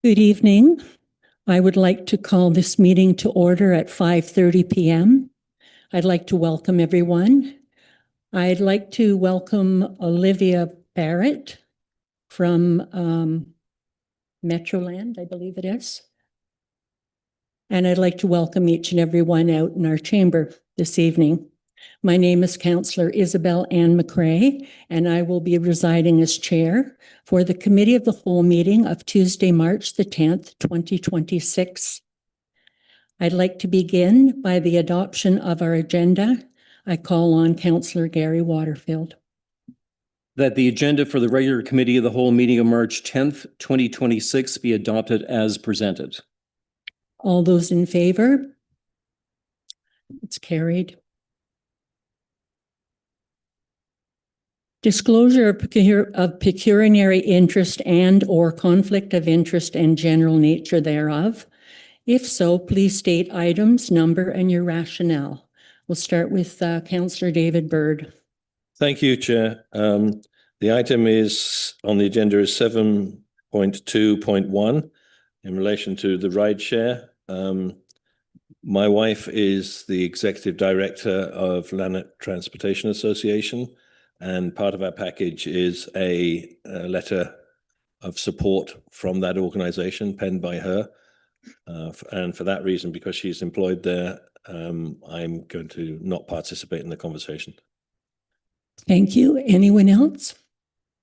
Good evening. I would like to call this meeting to order at 5:30 p.m. I'd like to welcome everyone. I'd like to welcome Olivia Barrett from Metroland, I believe it is. And I'd like to welcome each and everyone out in our chamber this evening. My name is Councillor Isabel Ann McCrae, and I will be residing as chair for the Committee of the Whole meeting of Tuesday, March the 10th, 2026. I'd like to begin by the adoption of our agenda. I call on Councillor Gary Waterfield. That the agenda for the regular Committee of the Whole meeting of March 10th, 2026 be adopted as presented. All those in favor? It's carried. Disclosure of pecuniary interest and or conflict of interest and general nature thereof. If so, please state items, number, and your rationale. We'll start with Councillor David Bird. Thank you, Chair. The item is on the agenda is 7.2.1 in relation to the ride share. My wife is the Executive Director of Lanark Transportation Association, and part of our package is a letter of support from that organization penned by her. And for that reason, because she's employed there, I'm going to not participate in the conversation. Thank you. Anyone else?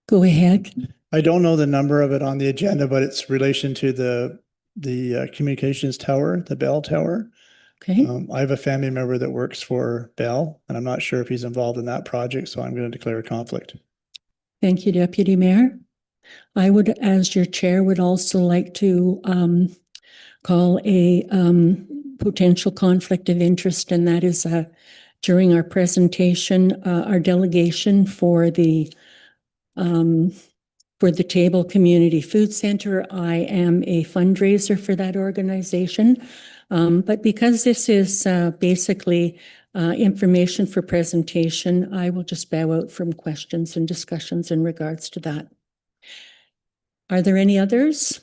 Go ahead. I don't know the number of it on the agenda, but it's relation to the communications tower, the Bell Tower. Okay. I have a family member that works for Bell, and I'm not sure if he's involved in that project, so I'm going to declare a conflict. Thank you, Deputy Mayor. I would, as your chair, would also like to call a potential conflict of interest, and that is during our presentation, our delegation for the Table Community Food Center. I am a fundraiser for that organization, but because this is basically information for presentation, I will just bow out from questions and discussions in regards to that. Are there any others?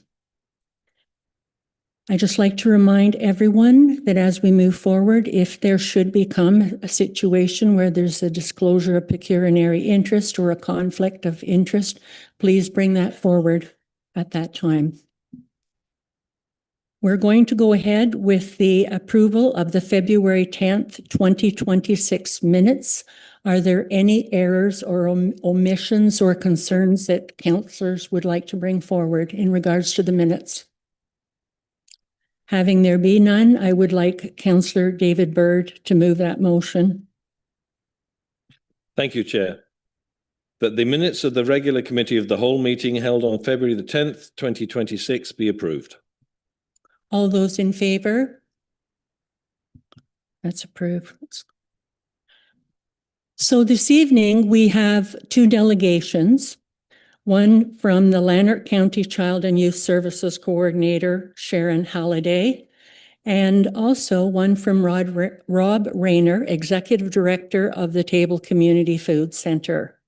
I just like to remind everyone that as we move forward, if there should become a situation where there's a disclosure of pecuniary interest or a conflict of interest, please bring that forward at that time. We're going to go ahead with the approval of the February 10th, 2026 minutes. Are there any errors or omissions or concerns that councillors would like to bring forward in regards to the minutes? Having there be none, I would like Councillor David Bird to move that motion. Thank you, Chair. That the minutes of the regular Committee of the Whole meeting held on February the 10th, 2026 be approved. All those in favour? That's approved. So this evening we have two delegations. One from the Lanark County Child and Youth Services Coordinator, Sharon Halliday, and also one from Rob Rayner, Executive Director of the Table Community Food Center,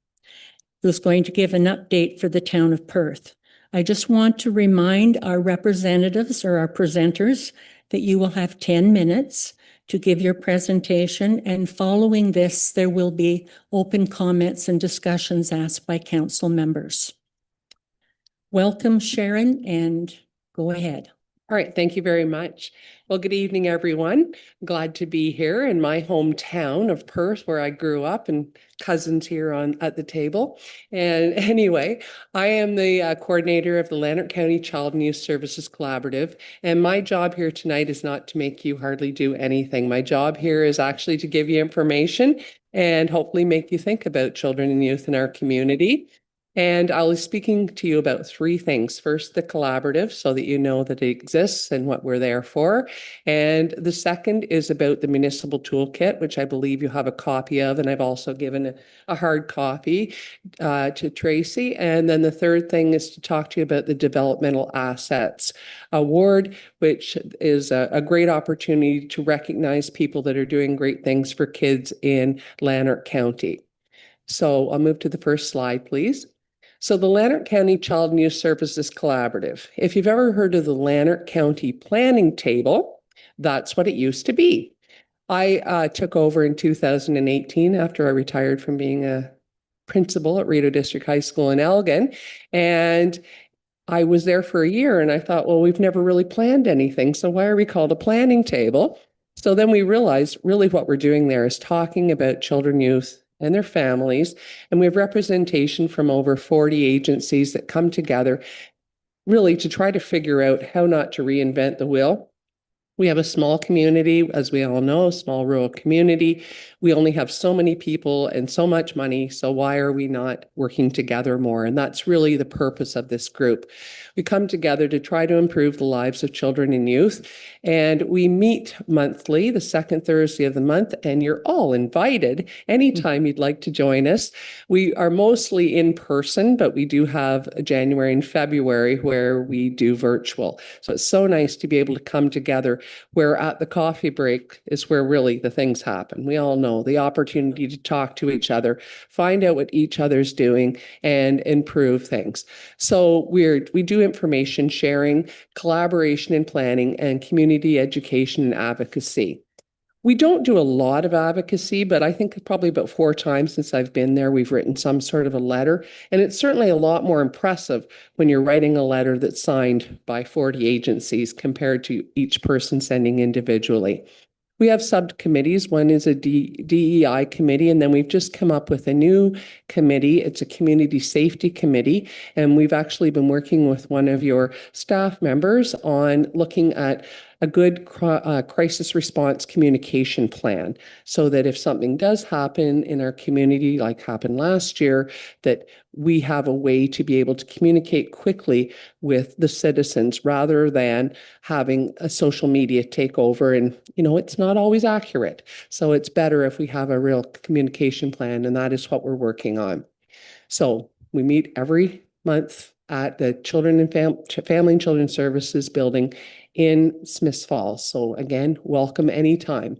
who's going to give an update for the town of Perth. I just want to remind our representatives or our presenters that you will have 10 minutes to give your presentation, and following this, there will be open comments and discussions asked by council members. Welcome, Sharon, and go ahead. All right, thank you very much. Well, good evening, everyone. Glad to be here in my hometown of Perth, where I grew up, and cousins here at the table. And anyway, I am the coordinator of the Lanark County Child and Youth Services Collaborative, and my job here tonight is not to make you hardly do anything. My job here is actually to give you information and hopefully make you think about children and youth in our community. And I'll be speaking to you about three things. First, the collaborative, so that you know that it exists and what we're there for. And the second is about the municipal toolkit, which I believe you have a copy of, and I've also given a hard copy to Tracy. And then the third thing is to talk to you about the Developmental Assets Award, which is a great opportunity to recognize people that are doing great things for kids in Lanark County. So I'll move to the first slide, please. So the Lanark County Child and Youth Services Collaborative, if you've ever heard of the Lanark County Planning Table, that's what it used to be. I took over in 2018 after I retired from being a principal at Rideau District High School in Elgin. And I was there for a year and I thought, well, we've never really planned anything. So why are we called a planning table? So then we realized really what we're doing there is talking about children, youth, and their families. And we have representation from over 40 agencies that come together really to try to figure out how not to reinvent the wheel. We have a small community, as we all know, a small rural community. We only have so many people and so much money. So why are we not working together more? And that's really the purpose of this group. We come together to try to improve the lives of children and youth. And we meet monthly, the second Thursday of the month, and you're all invited anytime you'd like to join us. We are mostly in person, but we do have January and February where we do virtual. So it's so nice to be able to come together, where at the coffee break is where really the things happen. We all know the opportunity to talk to each other, find out what each other's doing, and improve things. So we do information sharing, collaboration and planning, and community education and advocacy. We don't do a lot of advocacy, but I think probably about 4 times since I've been there, we've written some sort of a letter. And it's certainly a lot more impressive when you're writing a letter that's signed by 40 agencies compared to each person sending individually. We have subcommittees. One is a DEI committee, and then we've just come up with a new committee. It's a community safety committee, and we've actually been working with one of your staff members on looking at a good crisis response communication plan, so that if something does happen in our community, like happened last year, that we have a way to be able to communicate quickly with the citizens rather than having a social media take over. And, it's not always accurate. So it's better if we have a real communication plan, and that is what we're working on. So we meet every month at the Children and Family and Children Services building in Smiths Falls. So again, welcome anytime.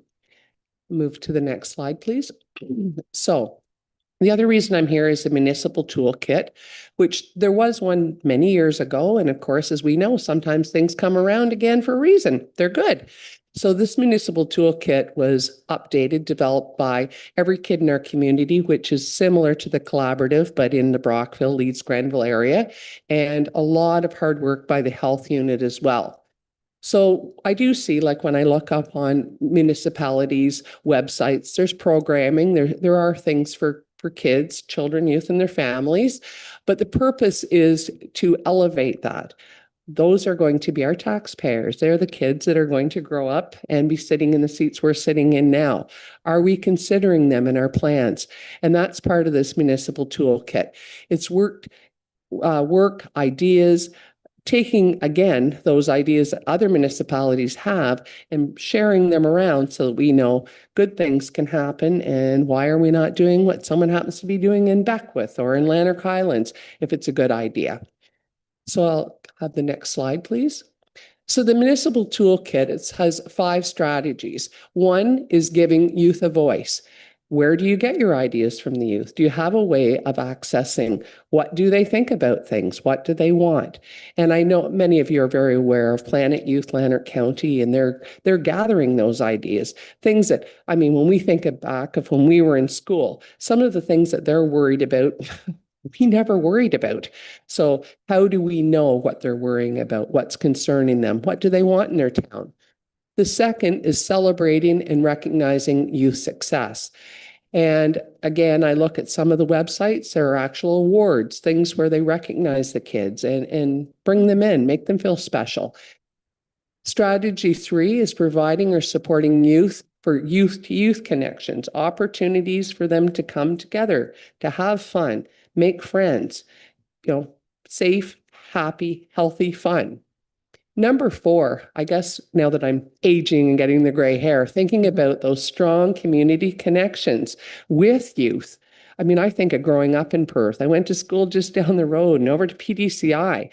Move to the next slide, please. So the other reason I'm here is the municipal toolkit, which there was one many years ago. And of course, as we know, sometimes things come around again for a reason. They're good. So this municipal toolkit was updated, developed by Every Kid in Our Community, which is similar to the collaborative, but in the Brockville, Leeds, Grenville area, and a lot of hard work by the health unit as well. So I do see, like when I look up on municipalities' websites, there's programming, there are things for kids, children, youth, and their families, but the purpose is to elevate that. Those are going to be our taxpayers. They're the kids that are going to grow up and be sitting in the seats we're sitting in now. Are we considering them in our plans? And that's part of this municipal toolkit. It's work ideas, taking, again, those ideas that other municipalities have and sharing them around so that we know good things can happen, and why are we not doing what someone happens to be doing in Beckwith or in Lanark Highlands if it's a good idea. So I'll have the next slide, please. So the municipal toolkit, it has 5 strategies. One is giving youth a voice. Where do you get your ideas from the youth? Do you have a way of accessing what do they think about things? What do they want? And I know many of you are very aware of Planet Youth Lanark County, and they're gathering those ideas. Things that, when we think back of when we were in school, some of the things that they're worried about, we never worried about. So how do we know what they're worrying about? What's concerning them? What do they want in their town? The second is celebrating and recognizing youth success. And again, I look at some of the websites, there are actual awards, things where they recognize the kids and bring them in, make them feel special. Strategy 3 is providing or supporting youth for youth-to-youth connections, opportunities for them to come together, to have fun, make friends, safe, happy, healthy fun. Number 4, I guess now that I'm aging and getting the gray hair, thinking about those strong community connections with youth. I think of growing up in Perth. I went to school just down the road and over to PDCI,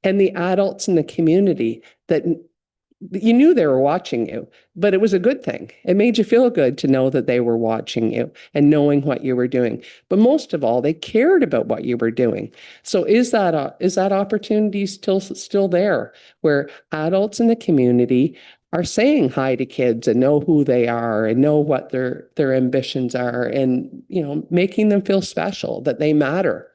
and the adults in the community that you knew they were watching you, but it was a good thing. It made you feel good to know that they were watching you and knowing what you were doing. But most of all, they cared about what you were doing. So is that opportunity still there, where adults in the community are saying hi to kids and know who they are and know what their ambitions are, and making them feel special, that they matter.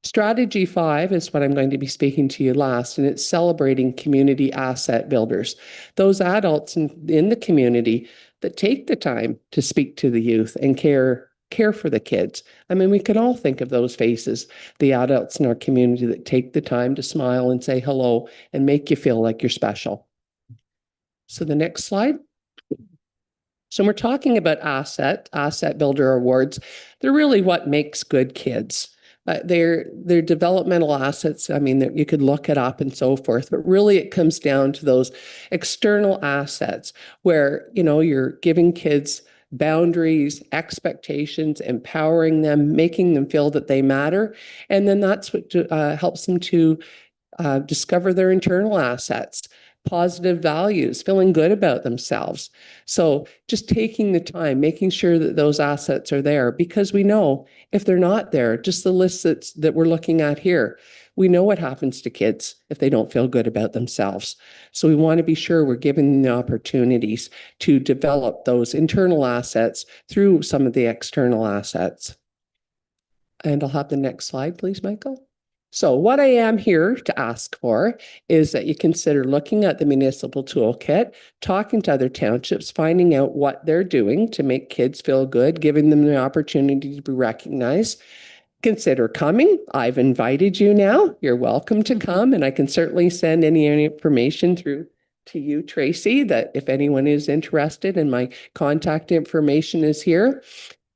Strategy 5 is what I'm going to be speaking to you last, and it's celebrating community asset builders. Those adults in the community that take the time to speak to the youth and care for the kids. I mean, we can all think of those faces, the adults in our community that take the time to smile and say hello and make you feel like you're special. So the next slide. So we're talking about asset builder awards. They're really what makes good kids. They're developmental assets. I mean, you could look it up and so forth, but really it comes down to those external assets where, you're giving kids boundaries, expectations, empowering them, making them feel that they matter. And then that's what helps them to discover their internal assets, positive values, feeling good about themselves. So just taking the time, making sure that those assets are there, because we know if they're not there, just the list that we're looking at here, we know what happens to kids if they don't feel good about themselves. So we want to be sure we're giving them the opportunities to develop those internal assets through some of the external assets. And I'll have the next slide, please, Michael. So what I am here to ask for is that you consider looking at the municipal toolkit, talking to other townships, finding out what they're doing to make kids feel good, giving them the opportunity to be recognized. Consider coming. I've invited you now. You're welcome to come, and I can certainly send any information through to you, Tracy, that if anyone is interested, and my contact information is here.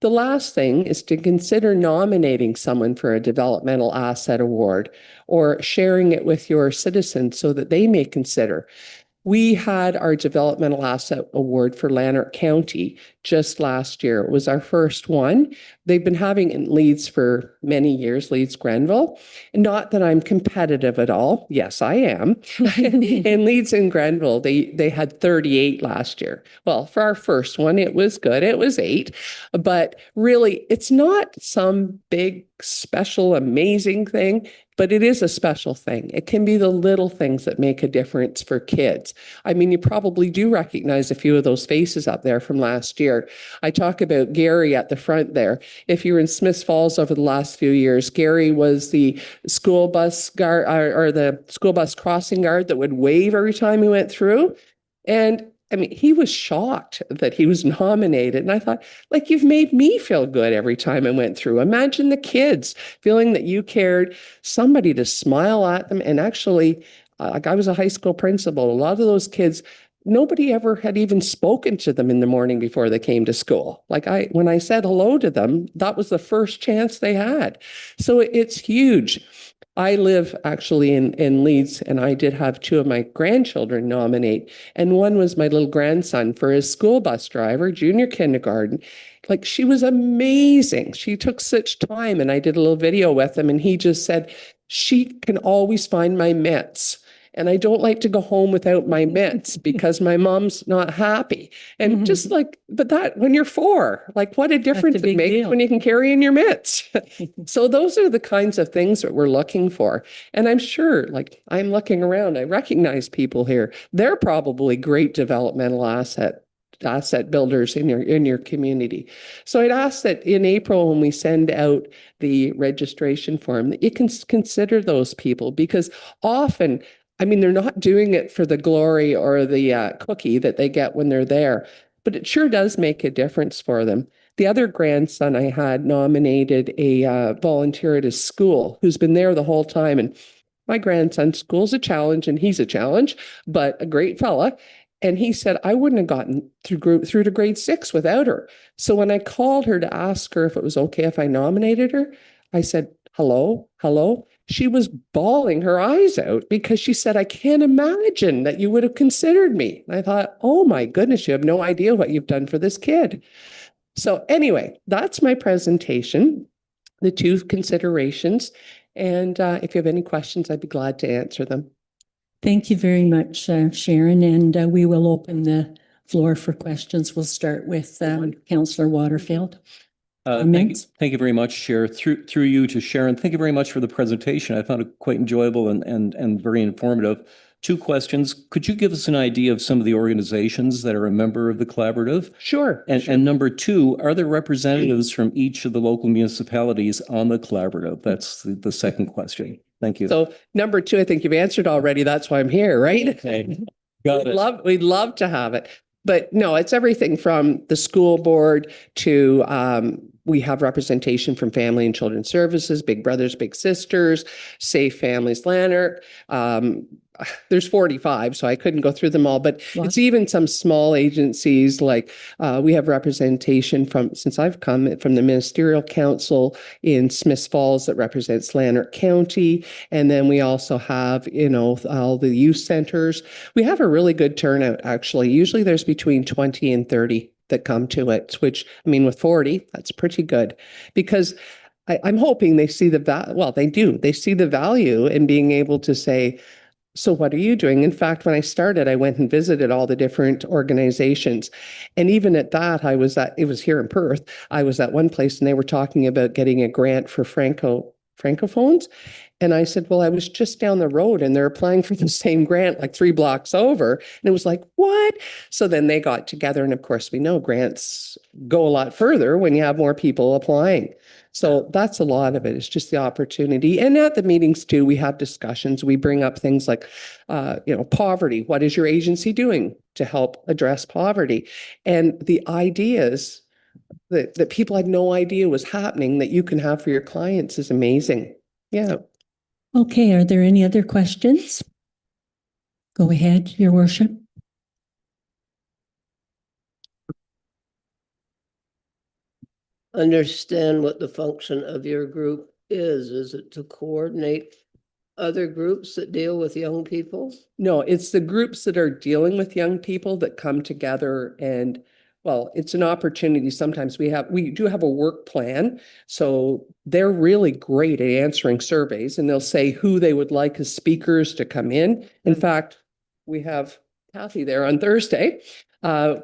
The last thing is to consider nominating someone for a developmental asset award or sharing it with your citizens so that they may consider. We had our developmental asset award for Lanark County just last year. It was our first one. They've been having it in Leeds for many years, Leeds Grenville. Not that I'm competitive at all. Yes, I am. In Leeds and Grenville, they had 38 last year. Well, for our first one, it was good. It was 8. But really, it's not some big, special, amazing thing, but it is a special thing. It can be the little things that make a difference for kids. I mean, you probably do recognize a few of those faces up there from last year. I talk about Gary at the front there. If you're in Smiths Falls over the last few years, Gary was the school bus guard or the school bus crossing guard that would wave every time he went through. And I mean, he was shocked that he was nominated. And I thought, like, you've made me feel good every time I went through. Imagine the kids feeling that you cared, somebody to smile at them. And actually, like, I was a high school principal. A lot of those kids, nobody ever had even spoken to them in the morning before they came to school. Like, when I said hello to them, that was the first chance they had. So it's huge. I live actually in Leeds, and I did have 2 of my grandchildren nominate. And one was my little grandson for his school bus driver, junior kindergarten. Like, she was amazing. She took such time, and I did a little video with him, and he just said, she can always find my mitts. And I don't like to go home without my mitts because my mom's not happy. And just like, but that when you're 4, like, what a difference it makes when you can carry in your mitts. So those are the kinds of things that we're looking for. And I'm sure, like, I'm looking around, I recognize people here. They're probably great developmental asset builders in your community. So I'd ask that in April, when we send out the registration form, that you can consider those people, because often, I mean, they're not doing it for the glory or the cookie that they get when they're there, but it sure does make a difference for them. The other grandson I had nominated a volunteer at his school who's been there the whole time. And my grandson's school's a challenge, and he's a challenge, but a great fella. And he said, I wouldn't have gotten through to grade 6 without her. So when I called her to ask her if it was okay if I nominated her, I said, hello. She was bawling her eyes out because she said, I can't imagine that you would have considered me. And I thought, oh my goodness, you have no idea what you've done for this kid. So anyway, that's my presentation, the 2 considerations. And if you have any questions, I'd be glad to answer them. Thank you very much, Sharon, and we will open the floor for questions. We'll start with Councillor Waterfield. Comments? Thank you very much, Chair. Through you to Sharon, thank you very much for the presentation. I found it quite enjoyable and very informative. 2 questions. Could you give us an idea of some of the organizations that are a member of the collaborative? Sure. And number 2, are there representatives from each of the local municipalities on the collaborative? That's the second question. Thank you. So number 2, I think you've answered already. That's why I'm here, right? Okay. Got it. We'd love to have it. But no, it's everything from the school board to we have representation from Family and Children's Services, Big Brothers, Big Sisters, Safe Families Lanark. There's 45, so I couldn't go through them all, but it's even some small agencies like we have representation from, since I've come, from the Ministerial Council in Smiths Falls that represents Lanark County. And then we also have, all the youth centers. We have a really good turnout, actually. Usually there's between 20 and 30 that come to it, which, I mean, with 40, that's pretty good because I'm hoping they see they do. They see the value in being able to say, so what are you doing? In fact, when I started, I went and visited all the different organizations. And even at that, it was here in Perth. I was at one place and they were talking about getting a grant for Francophones. And I said, well, I was just down the road and they're applying for the same grant like 3 blocks over. And it was like, what? So then they got together. And of course, we know grants go a lot further when you have more people applying. So that's a lot of it. It's just the opportunity. And at the meetings too, we have discussions. We bring up things like, poverty. What is your agency doing to help address poverty? And the ideas that people had no idea was happening that you can have for your clients is amazing. Yeah. Okay, are there any other questions? Go ahead, Your Worship. Understand what the function of your group is. Is it to coordinate other groups that deal with young people? No, it's the groups that are dealing with young people that come together and, well, it's an opportunity. Sometimes we do have a work plan. So they're really great at answering surveys and they'll say who they would like as speakers to come in. In fact, we have Kathy there on Thursday.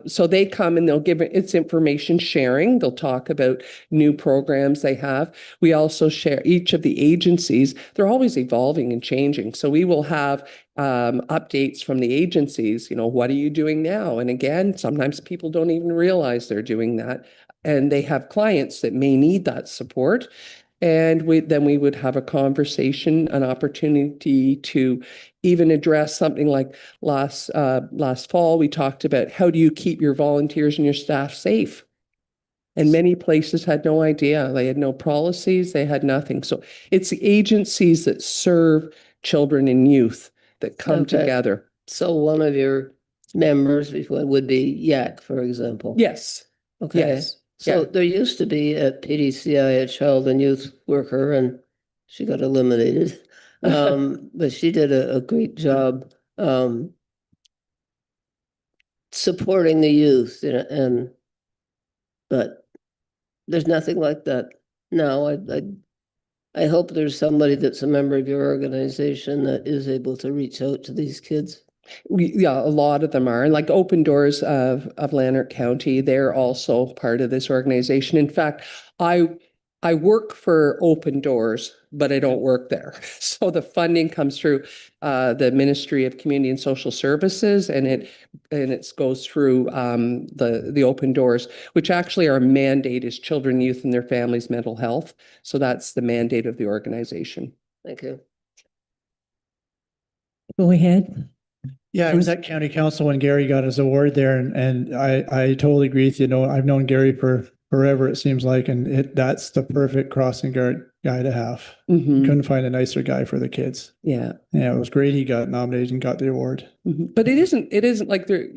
So they come and they'll give it's information sharing. They'll talk about new programs they have. We also share each of the agencies. They're always evolving and changing. So we will have updates from the agencies. What are you doing now? And again, sometimes people don't even realize they're doing that. And they have clients that may need that support. And then we would have a conversation, an opportunity to even address something like last fall, we talked about how do you keep your volunteers and your staff safe? And many places had no idea. They had no policies. They had nothing. So it's the agencies that serve children and youth that come together. So one of your members would be YAC, for example. Yes. Okay. Yes. So Yeah. there used to be at PDCI a child and youth worker, and she got eliminated. But she did a great job supporting the youth, but there's nothing like that now. I hope there's somebody that's a member of your organization that is able to reach out to these kids. A lot of them are. And like Open Doors of Lanark County, they're also part of this organization. In fact, I work for Open Doors, but I don't work there. So the funding comes through the Ministry of Community and Social Services, and it goes through the Open Doors, which actually our mandate is children, youth, and their families' mental health. So that's the mandate of the organization. Thank you. Go ahead. Yeah, I was at county council when Gary got his award there, and I totally agree with you. I've known Gary for forever, it seems like, and that's the perfect crossing guard guy to have. Mm-hmm. Couldn't find a nicer guy for the kids. Yeah. Yeah, it was great. He got nominated and got the award. Mm-hmm. But it isn't like there,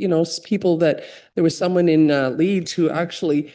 people that there was someone in Leeds who actually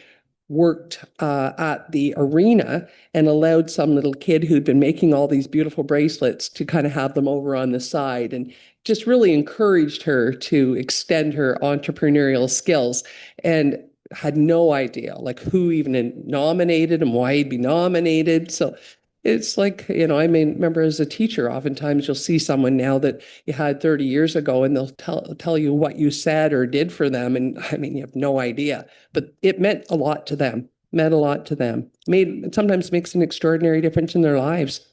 worked at the arena and allowed some little kid who'd been making all these beautiful bracelets to kind of have them over on the side, and just really encouraged her to extend her entrepreneurial skills, and had no idea like who even nominated him, why he'd be nominated. So It's like, I mean, remember as a teacher, oftentimes you'll see someone now that you had 30 years ago and they'll tell you what you said or did for them. And I mean, you have no idea, but it meant a lot to them, it sometimes makes an extraordinary difference in their lives.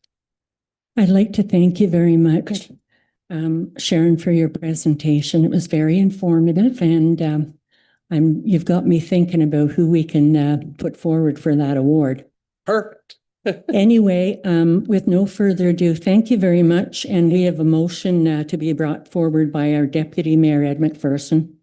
I'd like to thank you very much, Sharon, for your presentation. It was very informative, and you've got me thinking about who we can put forward for that award. Perfect. Anyway, with no further ado, thank you very much. And we have a motion to be brought forward by our Deputy Mayor, Ed McPherson.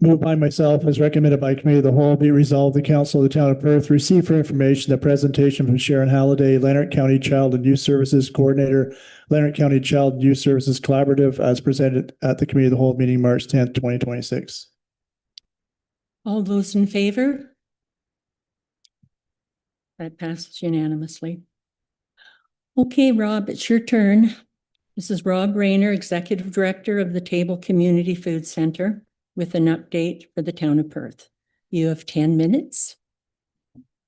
Moved by myself, as recommended by Committee of the Whole, be resolved, the Council of the Town of Perth receive for information the presentation from Sharon Halliday, Lanark County Child and Youth Services Coordinator, Lanark County Child and Youth Services Collaborative, as presented at the Committee of the Whole meeting March 10th, 2026. All those in favor? That passes unanimously. Okay, Rob, it's your turn. This is Rob Rayner, Executive Director of the Table Community Food Center, with an update for the town of Perth. You have 10 minutes.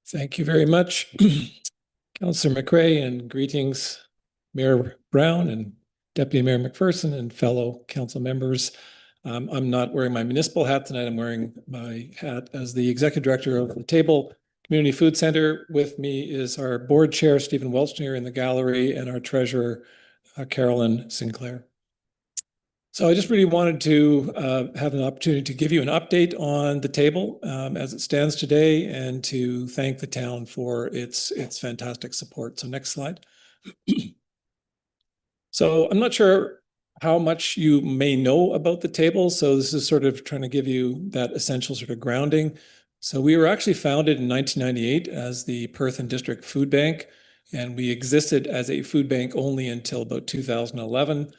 Thank you very much, Councillor McRae, and greetings, Mayor Brown and Deputy Mayor McPherson and fellow council members. I'm not wearing my municipal hat tonight. I'm wearing my hat as the Executive Director of the Table Community Food Center. With me is our Board Chair, Stephen Welchner, in the gallery, and our Treasurer, Carolyn Sinclair. So I just really wanted to have an opportunity to give you an update on the table as it stands today, and to thank the town for its fantastic support. So next slide. So I'm not sure how much you may know about the table. So this is sort of trying to give you that essential sort of grounding. So we were actually founded in 1998 as the Perth and District Food Bank, and we existed as a food bank only until about 2011.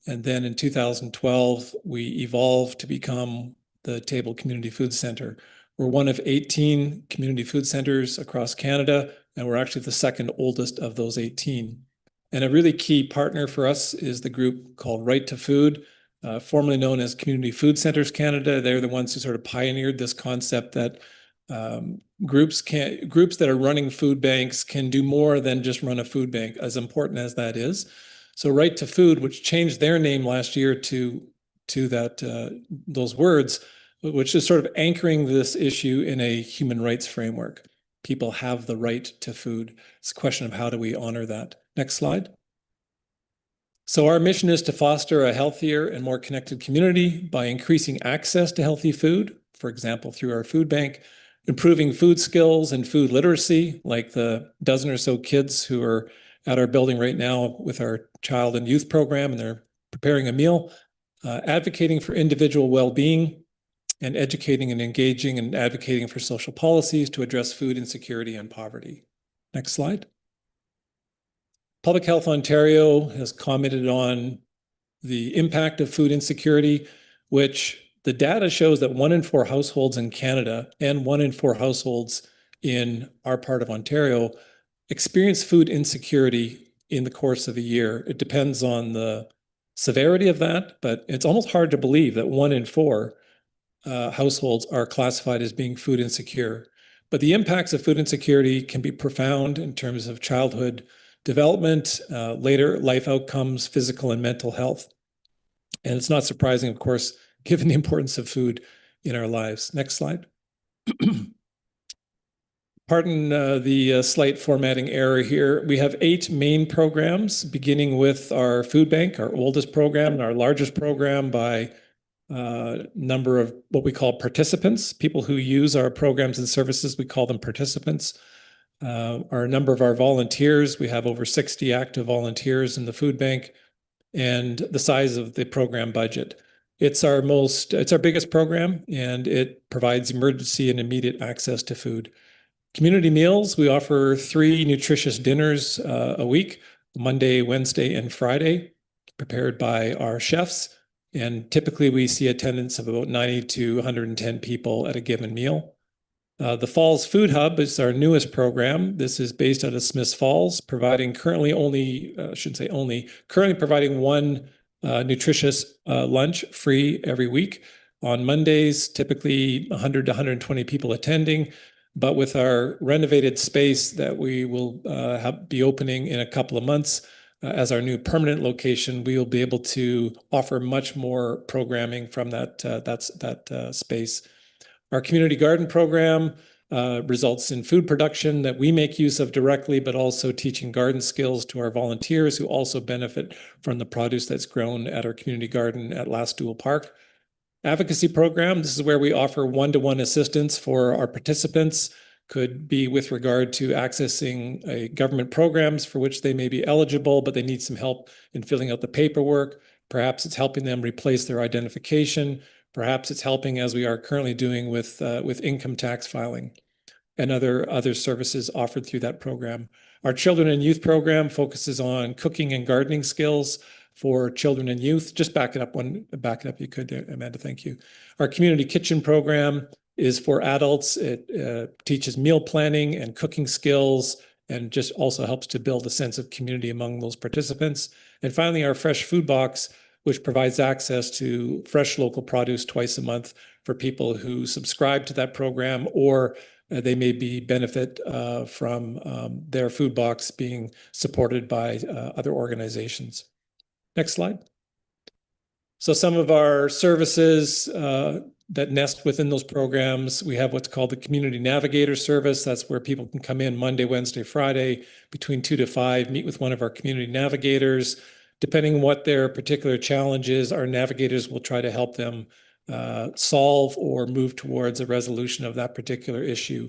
And then in 2012, we evolved to become the Table Community Food Center. We're one of 18 community food centers across Canada, and we're actually the second oldest of those 18. And a really key partner for us is the group called Right to Food, formerly known as Community Food Centers Canada. They're the ones who sort of pioneered this concept that groups that are running food banks can do more than just run a food bank, as important as that is. So Right to Food, which changed their name last year to those words, which is sort of anchoring this issue in a human rights framework. People have the right to food. It's a question of how do we honor that. Next slide. So our mission is to foster a healthier and more connected community by increasing access to healthy food, for example, through our food bank, improving food skills and food literacy, like the dozen or so kids who are at our building right now with our child and youth program, and they're preparing a meal, advocating for individual well-being, and educating and engaging and advocating for social policies to address food insecurity and poverty. Next slide. Public Health Ontario has commented on the impact of food insecurity, which the data shows that 1 in 4 households in Canada and 1 in 4 households in our part of Ontario experience food insecurity in the course of a year. It depends on the severity of that, but it's almost hard to believe that 1 in 4 households are classified as being food insecure. But the impacts of food insecurity can be profound in terms of childhood development, later life outcomes, physical and mental health. And it's not surprising, of course, given the importance of food in our lives. Next slide. Pardon the slight formatting error here. We have 8 main programs, beginning with our food bank, our oldest program and our largest program by number of what we call participants, people who use our programs and services. We call them participants. Our number of our volunteers, we have over 60 active volunteers in the food bank, and the size of the program budget. It's our biggest program, and it provides emergency and immediate access to food. Community meals, we offer 3 nutritious dinners a week, Monday, Wednesday, and Friday, prepared by our chefs. And typically we see attendance of about 90 to 110 people at a given meal. The Falls Food Hub is our newest program. This is based out of Smiths Falls, providing currently providing 1 nutritious lunch free every week. On Mondays, typically 100 to 120 people attending. But with our renovated space that we will be opening in a couple of months as our new permanent location, we will be able to offer much more programming from that space. Our community garden program results in food production that we make use of directly, but also teaching garden skills to our volunteers who also benefit from the produce that's grown at our community garden at Last Dual Park. Advocacy program, this is where we offer one-to-one assistance for our participants. Could be with regard to accessing government programs for which they may be eligible, but they need some help in filling out the paperwork. Perhaps it's helping them replace their identification. Perhaps it's helping, as we are currently doing with income tax filing and other services offered through that program. Our children and youth program focuses on cooking and gardening skills for children and youth. Just back it up if you could, Amanda, thank you. Our community kitchen program is for adults. It teaches meal planning and cooking skills and just also helps to build a sense of community among those participants. And finally, our fresh food box, which provides access to fresh local produce twice a month for people who subscribe to that program, or they may benefit from their food box being supported by other organizations. Next slide. So some of our services that nest within those programs, we have what's called the Community Navigator Service. That's where people can come in Monday, Wednesday, Friday between 2 to 5, meet with one of our community navigators. Depending on what their particular challenge is, our navigators will try to help them solve or move towards a resolution of that particular issue.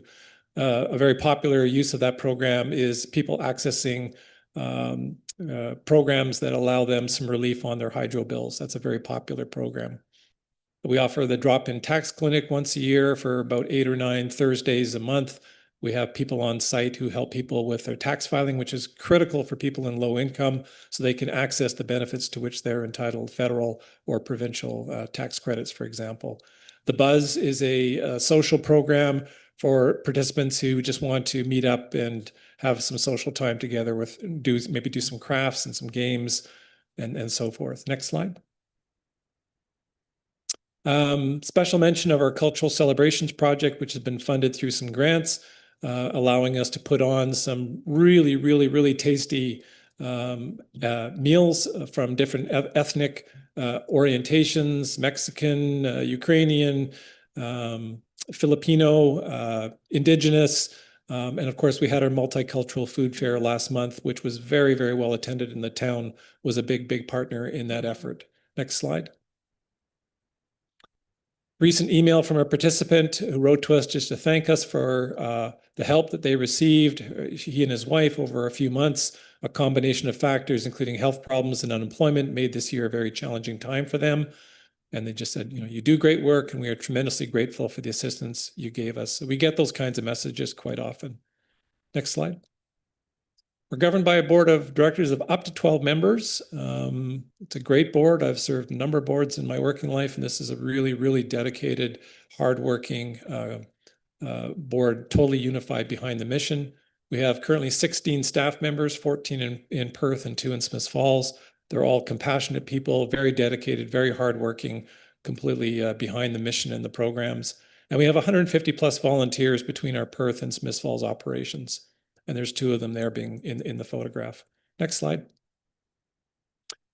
A very popular use of that program is people accessing programs that allow them some relief on their hydro bills. That's a very popular program. We offer the drop-in tax clinic once a year for about 8 or 9 Thursdays a month. We have people on site who help people with their tax filing, which is critical for people in low income, so they can access the benefits to which they're entitled, federal or provincial tax credits, for example. The Buzz is a social program for participants who just want to meet up and have some social time together with maybe do some crafts and some games and so forth. Next slide. Special mention of our Cultural Celebrations Project, which has been funded through some grants, allowing us to put on some really, really, really tasty meals from different ethnic orientations, Mexican, Ukrainian, Filipino, Indigenous, and of course we had our multicultural food fair last month, which was very, very well attended, and the town was a big, big partner in that effort. Next slide. Recent email from a participant who wrote to us just to thank us for the help that they received, he and his wife, over a few months. A combination of factors, including health problems and unemployment, made this year a very challenging time for them. And they just said, you do great work, and we are tremendously grateful for the assistance you gave us. So we get those kinds of messages quite often. Next slide. We're governed by a board of directors of up to 12 members. It's a great board. I've served a number of boards in my working life, and this is a really, really dedicated, hardworking board, totally unified behind the mission. We have currently 16 staff members, 14 in Perth and 2 in Smiths Falls. They're all compassionate people, very dedicated, very hardworking, completely behind the mission and the programs. And we have 150 plus volunteers between our Perth and Smiths Falls operations. And there's 2 of them there being in the photograph. Next slide.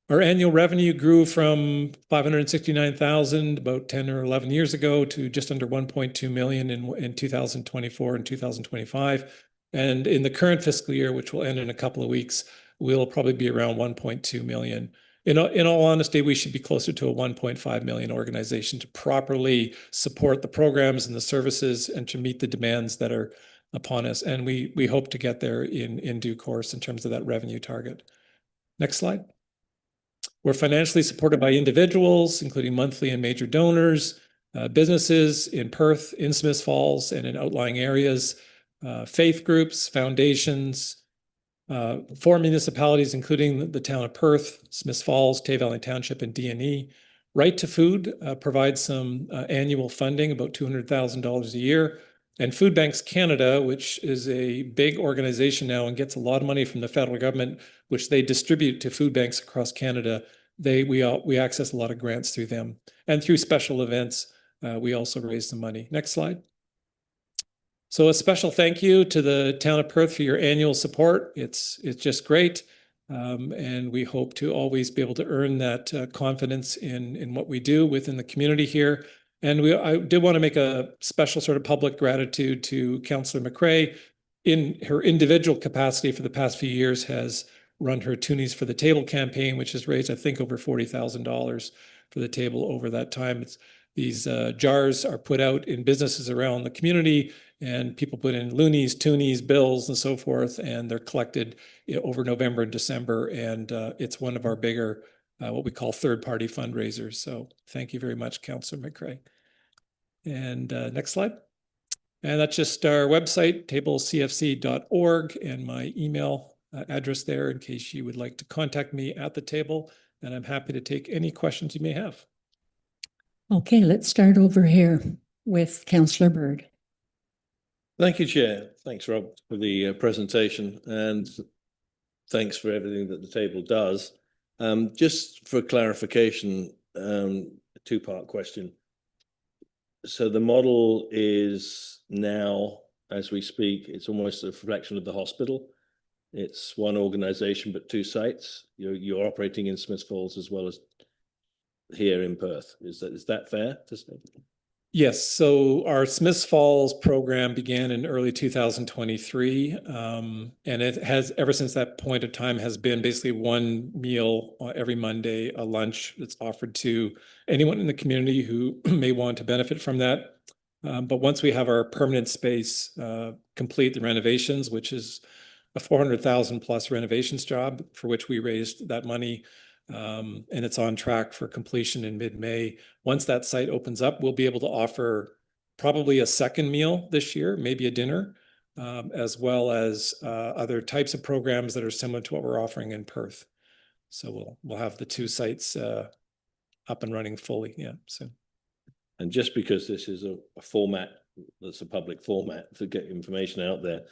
Our annual revenue grew from $569,000 about 10 or 11 years ago to just under 1.2 million in 2024 and 2025. And in the current fiscal year, which will end in a couple of weeks, we'll probably be around 1.2 million. In all honesty, we should be closer to a 1.5 million organization to properly support the programs and the services and to meet the demands that are upon us. And we hope to get there in due course in terms of that revenue target. Next slide. We're financially supported by individuals, including monthly and major donors, businesses in Perth, in Smiths Falls, and in outlying areas, faith groups, foundations, 4 municipalities, including the town of Perth, Smiths Falls, Tay Valley Township, and DNE. Right to Food provides some annual funding, about $200,000 a year. And Food Banks Canada, which is a big organization now and gets a lot of money from the federal government, which they distribute to food banks across Canada, we access a lot of grants through them. And through special events, we also raise some money. Next slide. So a special thank you to the town of Perth for your annual support. It's just great. And we hope to always be able to earn that confidence in what we do within the community here. And I did want to make a special sort of public gratitude to Councillor McCray. In her individual capacity for the past few years has run her Toonies for the Table campaign, which has raised, I think, over $40,000 for the table over that time. These jars are put out in businesses around the community, and people put in loonies, toonies, bills, and so forth, and they're collected over November and December. And it's one of our bigger, what we call third-party fundraisers. So thank you very much, Councillor McCray. And next slide. And that's just our website, tablecfc.org, and my email address there in case you would like to contact me at the table. And I'm happy to take any questions you may have. Okay, let's start over here with Councillor Bird. Thank you, Chair. Thanks, Rob, for the presentation, and thanks for everything that the table does. Just for clarification, a two-part question. So the model is now, as we speak, it's almost a reflection of the hospital. It's one organization, but two sites. You're operating in Smiths Falls as well as here in Perth. Is that fair to say? Yes, so our Smiths Falls program began in early 2023, and it has, ever since that point of time, has been basically one meal every Monday, a lunch that's offered to anyone in the community who may want to benefit from that. But once we have our permanent space complete, the renovations, which is a 400,000 plus renovations job for which we raised that money, and it's on track for completion in mid-May. Once that site opens up, we'll be able to offer probably a second meal this year, maybe a dinner, as well as other types of programs that are similar to what we're offering in Perth. So we'll have the two sites up and running fully. Yeah. So. And just because this is a format that's a public format to get information out there,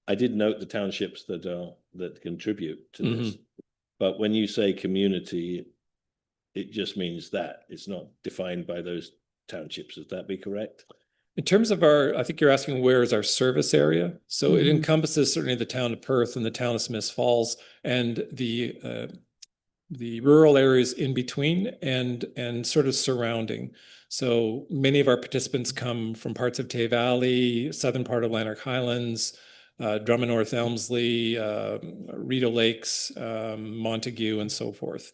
I did note the townships that contribute to this. But when you say community, it just means that it's not defined by those townships. Would that be correct? In terms of I think you're asking where is our service area? So it encompasses certainly the town of Perth and the town of Smiths Falls and the rural areas in between and sort of surrounding. So many of our participants come from parts of Tay Valley, southern part of Lanark Highlands, Drummond North Elmsley, Rideau Lakes, Montague, and so forth.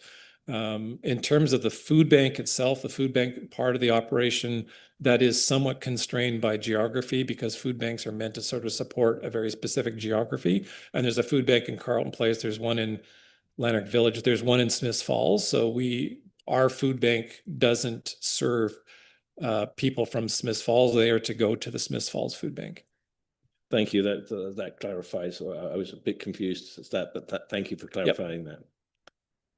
In terms of the food bank itself, the food bank part of the operation, that is somewhat constrained by geography because food banks are meant to sort of support a very specific geography. And there's a food bank in Carlton Place. There's one in Lanark Village. There's one in Smiths Falls. So our food bank doesn't serve people from Smiths Falls. They are to go to the Smiths Falls Food Bank. Thank you. That clarifies. I was a bit confused as that, but thank you for clarifying that.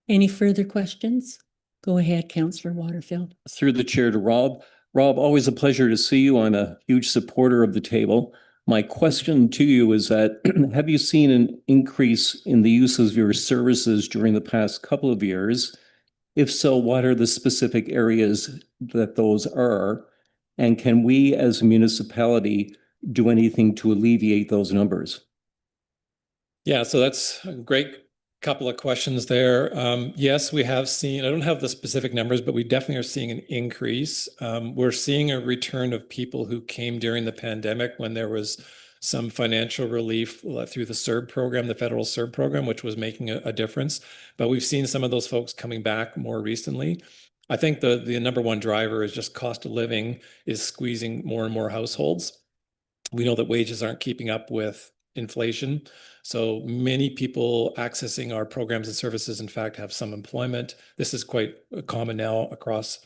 Any further questions? Go ahead, Councillor Waterfield. Through the chair to Rob. Rob, always a pleasure to see you. I'm a huge supporter of the table. My question to you is that have you seen an increase in the use of your services during the past couple of years? If so, what are the specific areas that those are? And can we as a municipality do anything to alleviate those numbers? Yeah, so that's a great couple of questions there. Yes, we have seen, I don't have the specific numbers, but we definitely are seeing an increase. We're seeing a return of people who came during the pandemic when there was some financial relief through the CERB program, the federal CERB program, which was making a difference. But we've seen some of those folks coming back more recently. I think the number one driver is just cost of living is squeezing more and more households. We know that wages aren't keeping up with inflation. So many people accessing our programs and services, in fact, have some employment. This is quite common now across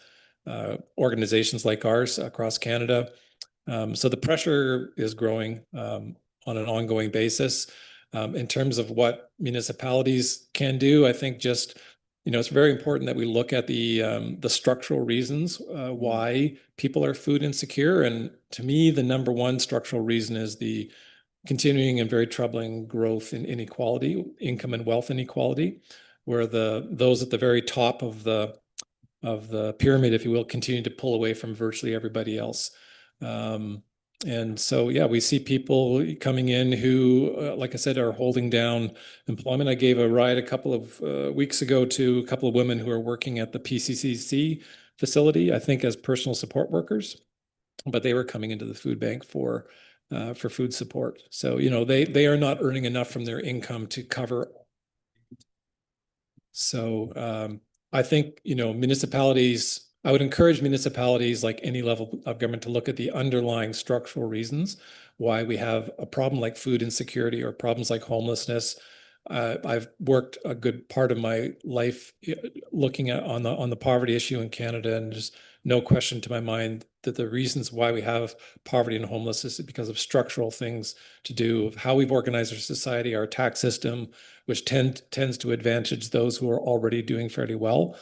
organizations like ours across Canada. So the pressure is growing on an ongoing basis. In terms of what municipalities can do, I think just, it's very important that we look at the structural reasons why people are food insecure. And to me, the number one structural reason is the continuing and very troubling growth in inequality, income and wealth inequality, where those at the very top of the pyramid, if you will, continue to pull away from virtually everybody else. And so, yeah, we see people coming in who, like I said, are holding down employment. I gave a ride a couple of weeks ago to a couple of women who are working at the PCCC facility, I think as personal support workers, but they were coming into the food bank for food support. So, you know, they are not earning enough from their income to cover. So I think, you know, municipalities, I would encourage municipalities like any level of government to look at the underlying structural reasons why we have a problem like food insecurity or problems like homelessness. I've worked a good part of my life looking at on the poverty issue in Canada, and there's no question to my mind that the reasons why we have poverty and homelessness is because of structural things to do with how we've organized our society, our tax system, which tends to advantage those who are already doing fairly well.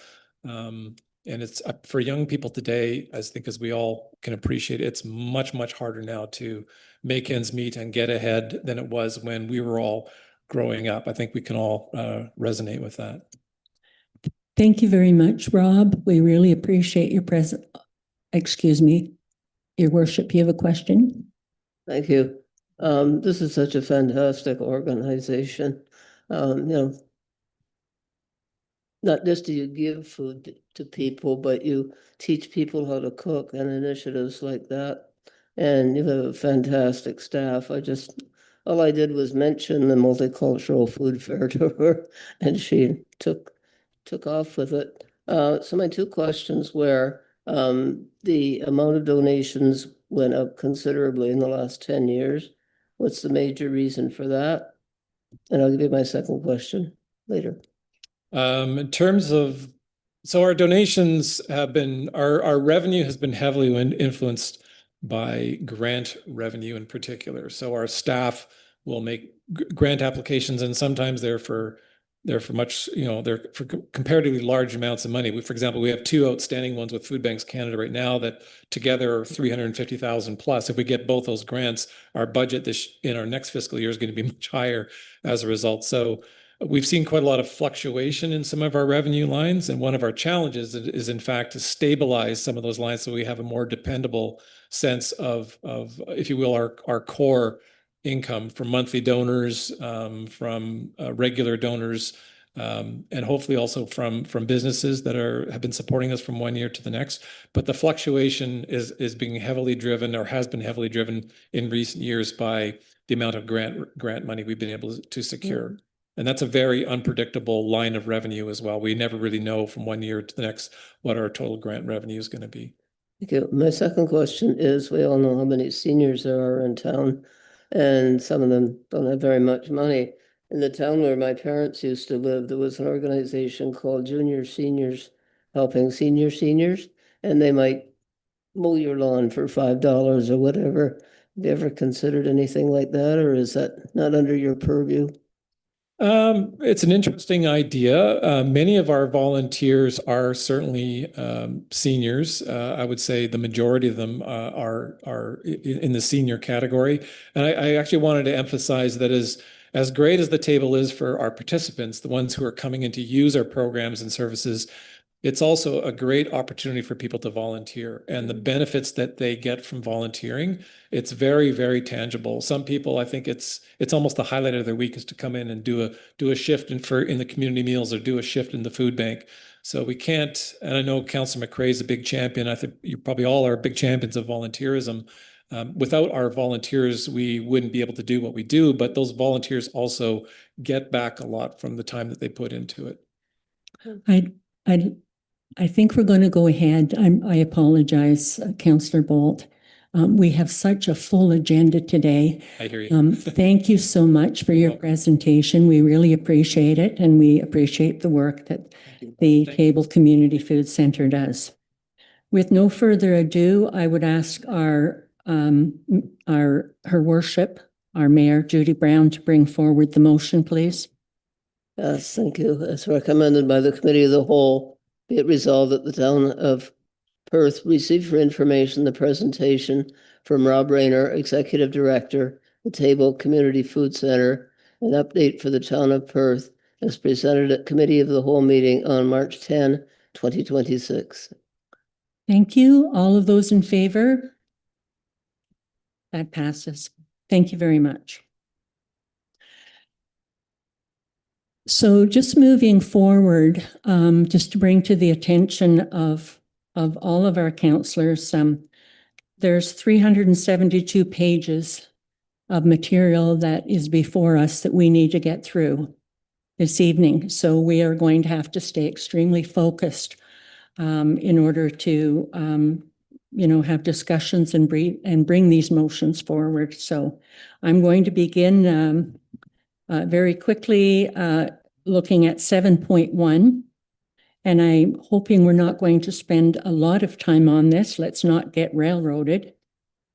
And it's for young people today, I think as we all can appreciate, it's much, much harder now to make ends meet and get ahead than it was when we were all growing up. I think we can all resonate with that. Thank you very much, Rob. We really appreciate your present. Excuse me, Your Worship, you have a question? Thank you. This is such a fantastic organization. You know, not just do you give food to people, but you teach people how to cook and initiatives like that. And you have a fantastic staff. All I did was mention the multicultural food fair to her, and she took off with it. So my two questions were, the amount of donations went up considerably in the last 10 years. What's the major reason for that? And I'll give you my second question later. In terms of, so our donations have been, our revenue has been heavily influenced by grant revenue in particular. So our staff will make grant applications, and sometimes they're for much, you know, they're for comparatively large amounts of money. For example, we have two outstanding ones with Food Banks Canada right now that together are 350,000 plus. If we get both those grants, our budget in our next fiscal year is going to be much higher as a result. So we've seen quite a lot of fluctuation in some of our revenue lines, and one of our challenges is in fact to stabilize some of those lines so we have a more dependable sense of if you will, our core income from monthly donors, from regular donors, and hopefully also from businesses that have been supporting us from one year to the next. But the fluctuation is being heavily driven, or has been heavily driven in recent years, by the amount of grant money we've been able to secure. Mm-hmm. And that's a very unpredictable line of revenue as well. We never really know from one year to the next what our total grant revenue is going to be. Thank you. My second question is, we all know how many seniors there are in town, and some of them don't have very much money. In the town where my parents used to live, there was an organization called Junior Seniors Helping Seniors, and they might mow your lawn for $5 or whatever. Have you ever considered anything like that, or is that not under your purview? It's an interesting idea. Many of our volunteers are certainly seniors. I would say the majority of them are in the senior category. And I actually wanted to emphasize that as great as the table is for our participants, the ones who are coming in to use our programs and services, it's also a great opportunity for people to volunteer, and the benefits that they get from volunteering, it's very, very tangible. Some people, I think it's almost the highlight of their week is to come in and do a shift in the community meals, or do a shift in the food bank. So we can't, and I know Councillor McCrae is a big champion. I think you probably all are big champions of volunteerism. Without our volunteers, we wouldn't be able to do what we do, but those volunteers also get back a lot from the time that they put into it. I think we're going to go ahead. I apologize, Councillor Bolt. We have such a full agenda today. I hear you. Thank you so much for your presentation. We really appreciate it, and we appreciate the work that the Table Community Food Center does. With no further ado, I would ask Her Worship, our Mayor, Judy Brown, to bring forward the motion, please. Yes, thank you. As recommended by the Committee of the Whole, be it resolved that the town of Perth receive for information the presentation from Rob Rayner, Executive Director, the Table Community Food Center, an update for the town of Perth, as presented at Committee of the Whole meeting on March 10, 2026. Thank you. All of those in favor? That passes. Thank you very much. So just moving forward, just to bring to the attention of all of our counselors, there's 372 pages of material that is before us that we need to get through this evening. So we are going to have to stay extremely focused in order to, have discussions and bring these motions forward. So I'm going to begin very quickly looking at 7.1. And I'm hoping we're not going to spend a lot of time on this. Let's not get railroaded.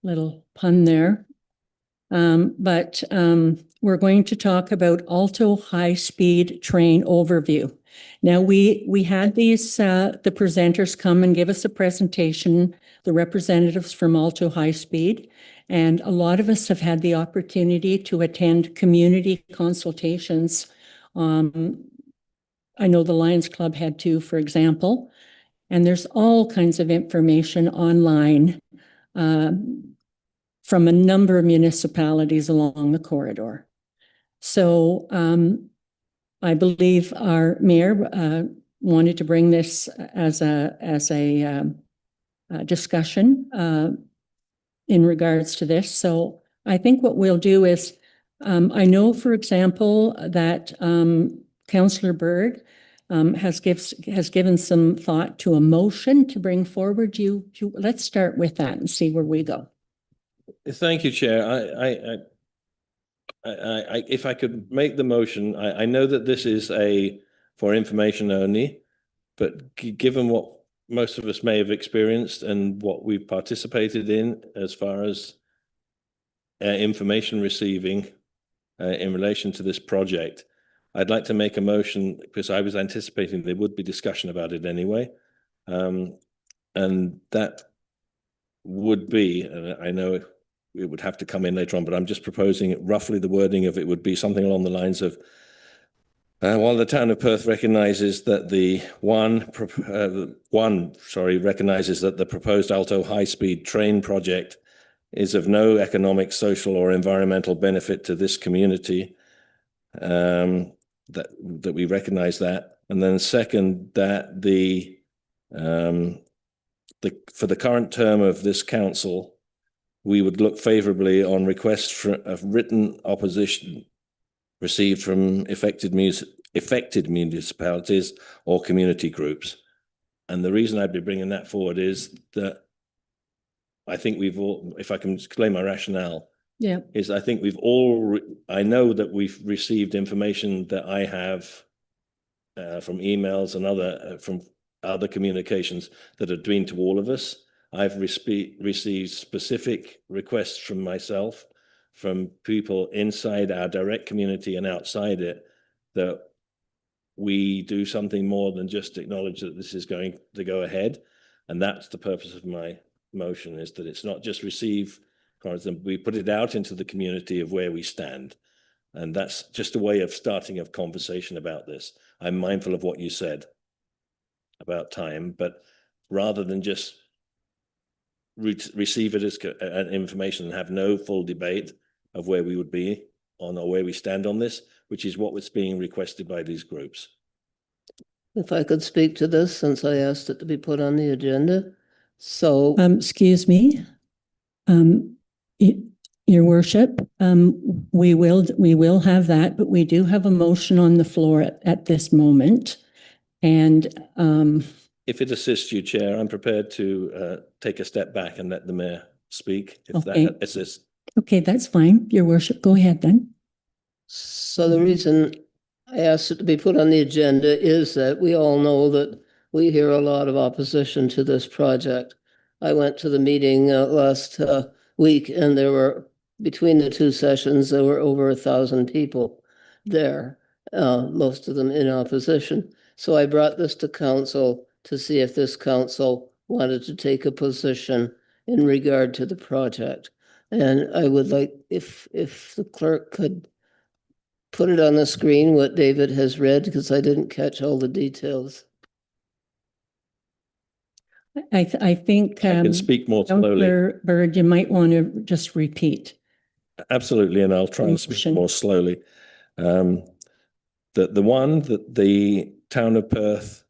Little pun there. But we're going to talk about Alto high-speed train overview. Now, we had these, the presenters come and give us a presentation, the representatives from Alto High Speed, and a lot of us have had the opportunity to attend community consultations. I know the Lions Club had two, for example, and there's all kinds of information online from a number of municipalities along the corridor. So I believe our mayor wanted to bring this as a discussion in regards to this. So I think what we'll do is, I know, for example, that Councillor Berg has given some thought to a motion to bring forward. Let's start with that and see where we go. Thank you, Chair. If I could make the motion, I know that this is for information only, but given what most of us may have experienced and what we've participated in as far as information receiving in relation to this project, I'd like to make a motion because I was anticipating there would be discussion about it anyway. And that would be, I know it would have to come in later on, but I'm just proposing roughly the wording of it would be something along the lines of, while the town of Perth recognizes that recognizes that the proposed Alto high-speed train project is of no economic, social, or environmental benefit to this community, that we recognize that. And then second, that for the current term of this council, we would look favorably on requests of written opposition received from affected municipalities or community groups. And the reason I'd be bringing that forward is that I think we've all, if I can explain my rationale, is I think I know that we've received information that I have from emails and from other communications that are been to all of us. I've received specific requests from myself, from people inside our direct community and outside it, that we do something more than just acknowledge that this is going to go ahead. And that's the purpose of my motion, is that it's not just receive, we put it out into the community of where we stand. And that's just a way of starting a conversation about this. I'm mindful of what you said about time, but rather than just receive it as information and have no full debate of where we would be on or where we stand on this, which is what was being requested by these groups. If I could speak to this, since I asked it to be put on the agenda. So, excuse me, Your Worship, we will have that, but we do have a motion on the floor at this moment. And if it assists you, Chair, I'm prepared to take a step back and let the mayor speak, if Okay. that assists. Okay, that's fine. Your Worship, go ahead then. So the reason I asked it to be put on the agenda is that we all know that we hear a lot of opposition to this project. I went to the meeting last week, and there were, between the two sessions, there were over 1,000 people there, most of them in opposition. So I brought this to council to see if this council wanted to take a position in regard to the project. And I would like, if the clerk could put it on the screen, what David has read, because I didn't catch all the details. I think. I can speak more slowly. Councillor Byrd, you might want to just repeat. Absolutely, and I'll try and speak Motion. more slowly. The one that the town of Perth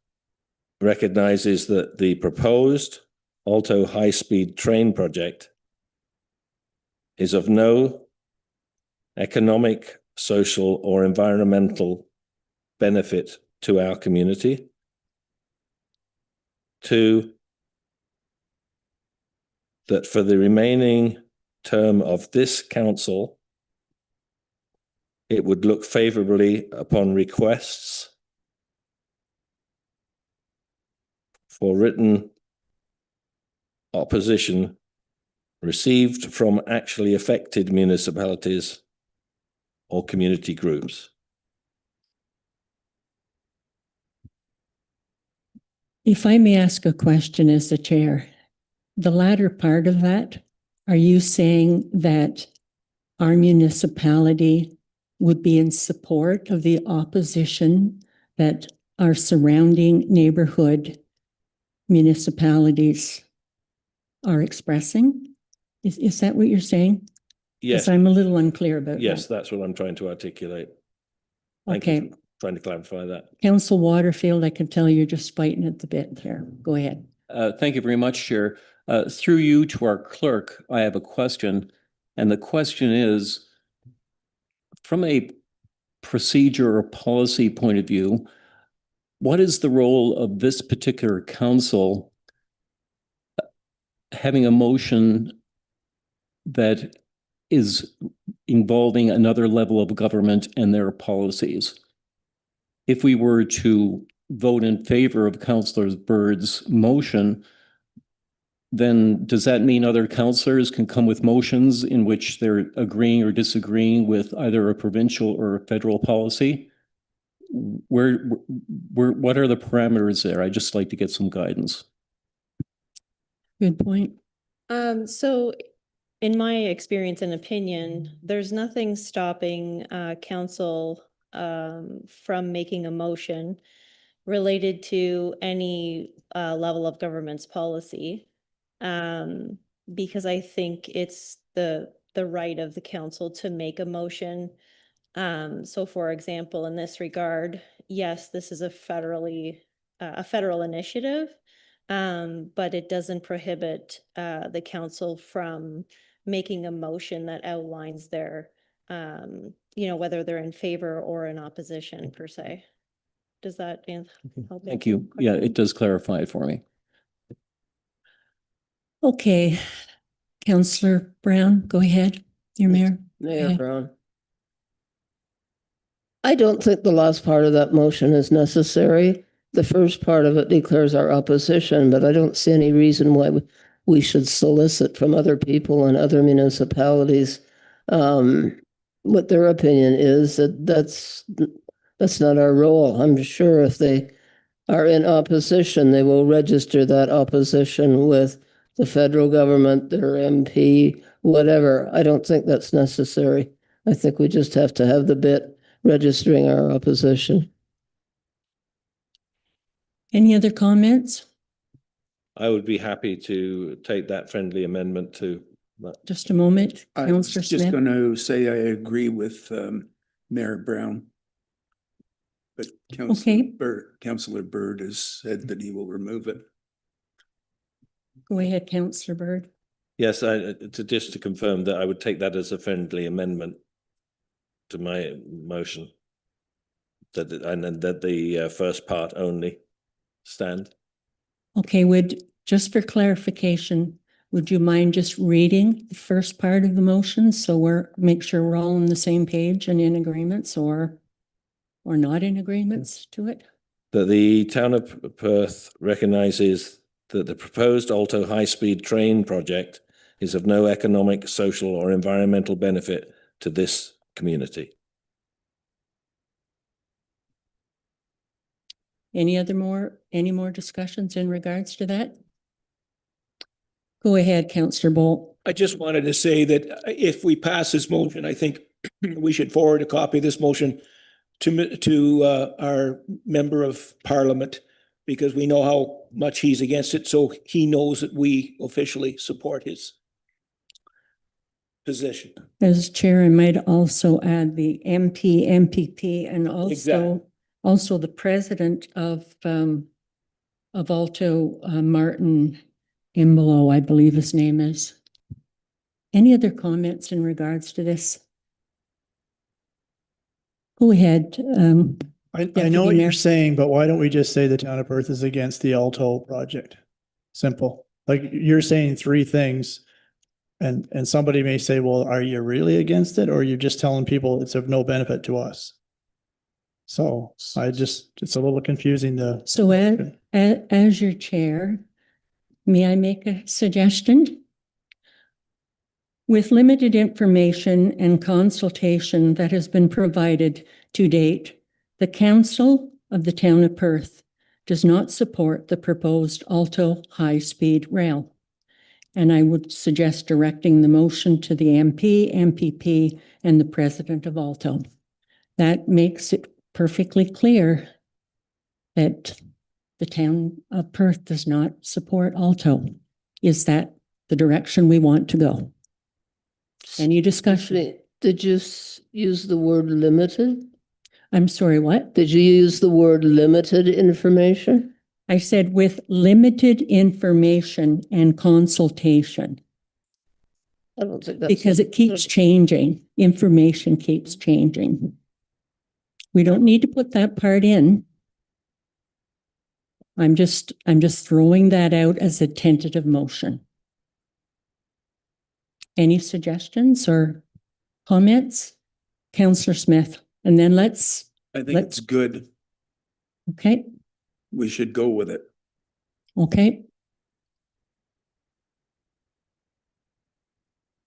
recognizes that the proposed Alto high-speed train project is of no economic, social, or environmental benefit to our community. 2, that for the remaining term of this council, it would look favorably upon requests for written opposition received from actually affected municipalities or community groups. If I may ask a question as the chair, the latter part of that, are you saying that our municipality would be in support of the opposition that our surrounding neighborhood municipalities are expressing? Is that what you're saying? Yes, Because I'm a little unclear about yes, that. that's what I'm trying to articulate. Thank you Okay, for trying to clarify that. Council Waterfield, I can tell you're just fighting at the bit there. Go ahead. Thank you very much, Chair. Through you to our clerk, I have a question. And the question is, from a procedure or policy point of view, what is the role of this particular council having a motion that is involving another level of government and their policies? If we were to vote in favor of Councillor Byrd's motion, then does that mean other councillors can come with motions in which they're agreeing or disagreeing with either a provincial or a federal policy? What are the parameters there? I'd just like to get some guidance. Good point. So in my experience and opinion, there's nothing stopping council from making a motion related to any level of government's policy. Because I think it's the right of the council to make a motion. So for example, in this regard, yes, this is a federal initiative, but it doesn't prohibit the council from making a motion that outlines their, whether they're in favor or in opposition per se. Does that help? Thank you. Yeah, it does clarify it for me. Okay, Councillor Brown, go ahead. Your mayor. Mayor Okay. Brown. I don't think the last part of that motion is necessary. The first part of it declares our opposition, but I don't see any reason why we should solicit from other people and other municipalities what their opinion is. That's not our role. I'm sure if they are in opposition, they will register that opposition with the federal government, their MP, whatever. I don't think that's necessary. I think we just have to have the bit registering our opposition. Any other comments? I would be happy to take that friendly amendment to. Just a moment, I was Councillor just Smith. going to say I agree with Mayor Brown. But Okay. Councillor Byrd has said that he will remove it. Go ahead, Councillor Byrd. Yes, just to confirm that I would take that as a friendly amendment to my motion. And that the first part only stand. Okay, just for clarification, would you mind just reading the first part of the motion so make sure we're all on the same page and in agreements or not in agreements to it? That the town of Perth recognizes that the proposed Alto high-speed train project is of no economic, social, or environmental benefit to this community. Any more discussions in regards to that? Go ahead, Councillor Bolt. I just wanted to say that if we pass this motion, I think we should forward a copy of this motion to our member of parliament because we know how much he's against it, so he knows that we officially support his position. As chair, I might also add the MP, MPP, and Exactly. also the president of Alto, Martin Imbolo, I believe his name is. Any other comments in regards to this? Go ahead. I Deputy know what Mayor. you're saying, but why don't we just say the town of Perth is against the Alto project? Simple. Like you're saying three things. And somebody may say, well, are you really against it? Or you're just telling people it's of no benefit to us? So it's a little confusing to. So as your chair, may I make a suggestion? With limited information and consultation that has been provided to date, the Council of the Town of Perth does not support the proposed Alto high-speed rail. And I would suggest directing the motion to the MP, MPP, and the president of Alto. That makes it perfectly clear that the town of Perth does not support Alto. Is that the direction we want to go? Any discussion? Did you use the word limited? I'm sorry, what? Did you use the word limited information? I said with limited information and consultation, I don't think that's. because it keeps changing. Information keeps changing. We don't need to put that part in. I'm just throwing that out as a tentative motion. Any suggestions or comments? Councillor Smith, and then I think it's good. okay, We should go with it. okay.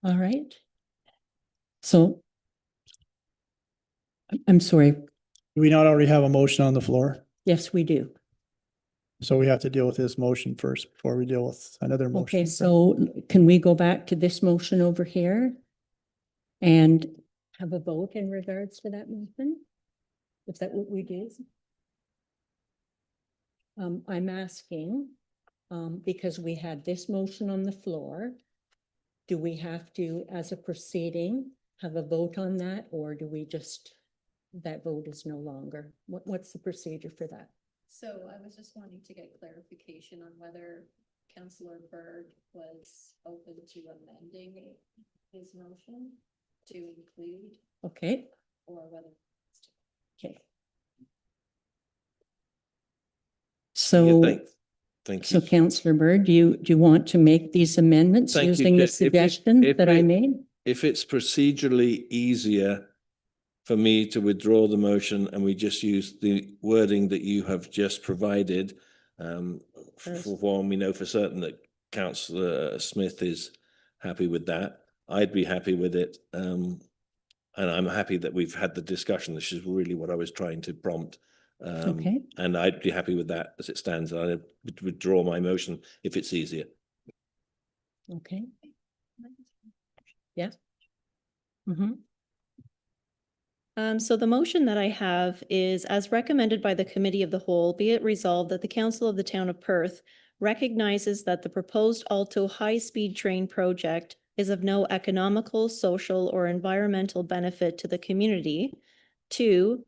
All right. So I'm sorry. Do we not already have a motion on the floor? Yes, we do. So we have to deal with this motion first before we deal with another motion. Okay, so can we go back to this motion over here and have a vote in regards to that motion? Is that what we do? I'm asking, because we had this motion on the floor, do we have to, as a proceeding, have a vote on that, or do we just, that vote is no longer? What's the procedure for that? So I was just wanting to get clarification on whether Councillor Bird was open to amending his motion to include, Okay, or whether. okay. Yeah, So, Thank so you. Councillor Bird, do you want to make these amendments Thank you, using the Chair. suggestion if that I it- made? If it's procedurally easier for me to withdraw the motion and we just use the wording that you have just provided, for one, we know for certain that Councillor Smith is happy with that. I'd be happy with it. And I'm happy that we've had the discussion. This is really what I was trying to prompt. Okay. And I'd be happy with that as it stands. I would withdraw my motion if it's easier. Okay. Yeah. Mm-hmm. So the motion that I have is, as recommended by the Committee of the Whole, be it resolved that the Council of the Town of Perth recognizes that the proposed Alto high-speed train project is of no economical, social, or environmental benefit to the community. Two,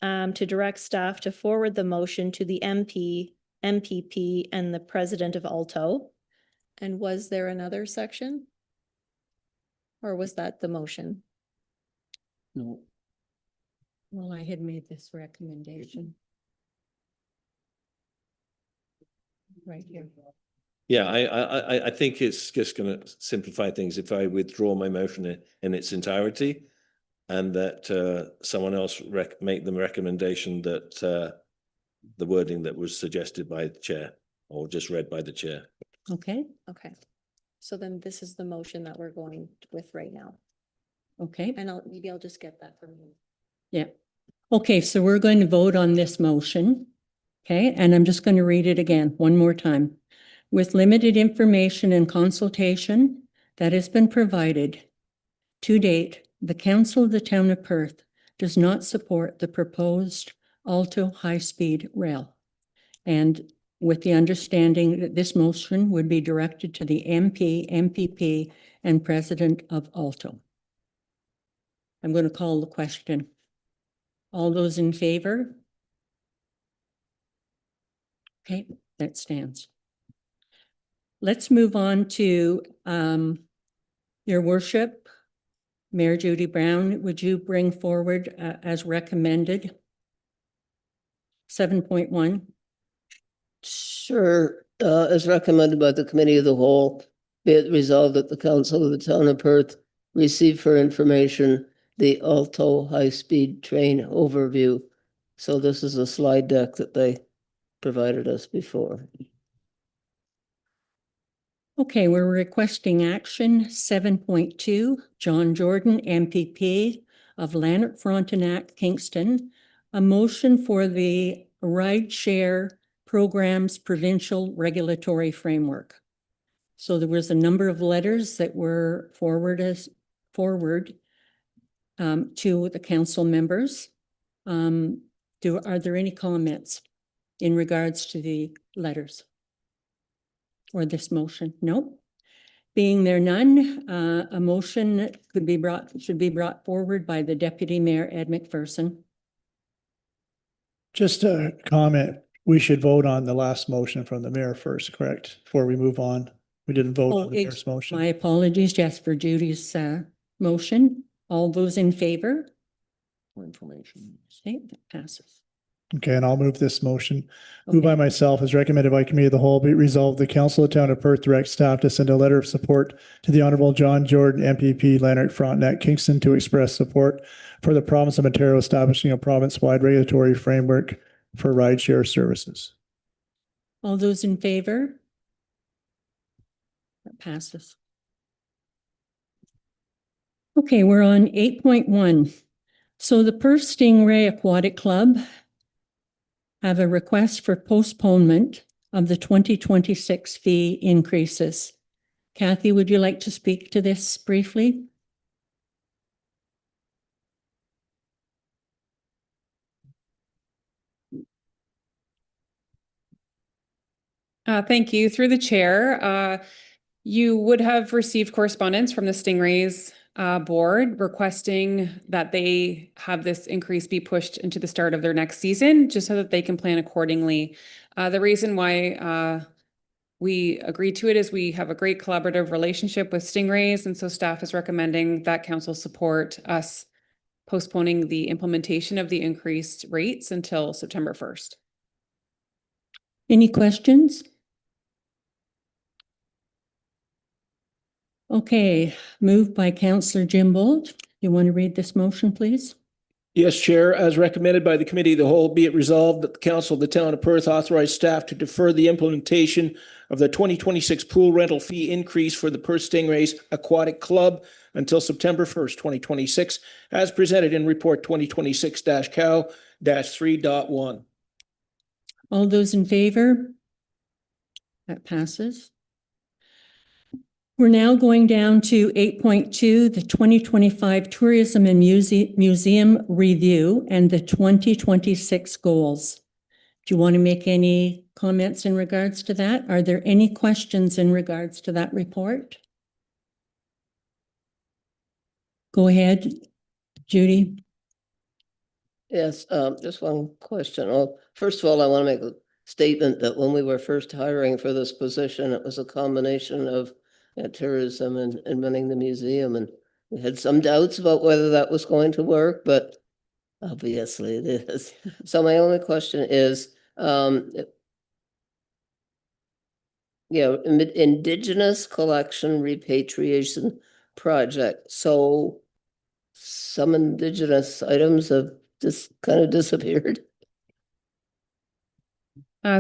to direct staff to forward the motion to the MP, MPP, and the President of Alto. And was there another section? Or was that the motion? No. Well, I had made this recommendation. Right here. Yeah, I think it's just going to simplify things if I withdraw my motion in its entirety, and that someone else make the recommendation that the wording that was suggested by the chair or just read by the chair. Okay, Okay. So then this is the motion that we're going with right now. okay, And maybe I'll just get that from you. yeah. Okay, so we're going to vote on this motion. Okay, and I'm just going to read it again one more time. With limited information and consultation that has been provided to date, the Council of the Town of Perth does not support the proposed Alto high-speed rail. and with the understanding that this motion would be directed to the MP, MPP, and President of Alto. I'm going to call the question. All those in favor? Okay, that stands. Let's move on to your worship. Mayor Judy Brown, would you bring forward as recommended 7.1? Sure, as recommended by the Committee of the Whole, be it resolved that the Council of the Town of Perth receive for information the Alto high-speed train overview. So this is a slide deck that they provided us before. Okay, we're requesting action 7.2, John Jordan, MPP of Lanark, Frontenac, Kingston, a motion for the rideshare programs provincial regulatory framework. So there was a number of letters that were forward to the council members. Are there any comments in regards to the letters or this motion? Nope. Being there none, a motion should be brought forward by the Deputy Mayor Ed McPherson. Just a comment, we should vote on the last motion from the mayor first, correct? Before we move on. We didn't vote on the mayor's motion. My apologies, yes, for Judy's motion. All those in favor? For information. Okay, that passes. Okay, and I'll move this motion. Moved by myself, as recommended by Committee of the Whole, be it resolved, the Council of the Town of Perth directs staff to send a letter of support to the Honorable John Jordan, MPP, Lanark, Frontenac, Kingston, to express support for the province of Ontario establishing a province-wide regulatory framework for rideshare services. All those in favor? That passes. Okay, we're on 8.1. So the Perth Stingray Aquatic Club have a request for postponement of the 2026 fee increases. Kathy, would you like to speak to this briefly? Thank you. Through the chair, you would have received correspondence from the Stingrays board requesting that they have this increase be pushed into the start of their next season, just so that they can plan accordingly. The reason why we agreed to it is we have a great collaborative relationship with Stingrays, and so staff is recommending that council support us postponing the implementation of the increased rates until September 1st. Any questions? Okay, moved by Councillor Jim Bolt. You want to read this motion, please? Yes, Chair, as recommended by the Committee of the Whole, be it resolved that the Council of the Town of Perth authorize staff to defer the implementation of the 2026 pool rental fee increase for the Perth Stingrays Aquatic Club until September 1st, 2026, as presented in Report 2026-COW-3.1. All those in favor? That passes. We're now going down to 8.2, the 2025 Tourism and Museum Review and the 2026 goals. Do you want to make any comments in regards to that? Are there any questions in regards to that report? Go ahead, Judy. Yes, just one question. Well, first of all, I want to make a statement that when we were first hiring for this position, it was a combination of tourism and running the museum, and we had some doubts about whether that was going to work, but obviously it is. So my only question is, Indigenous Collection Repatriation Project. So some Indigenous items have just kind of disappeared.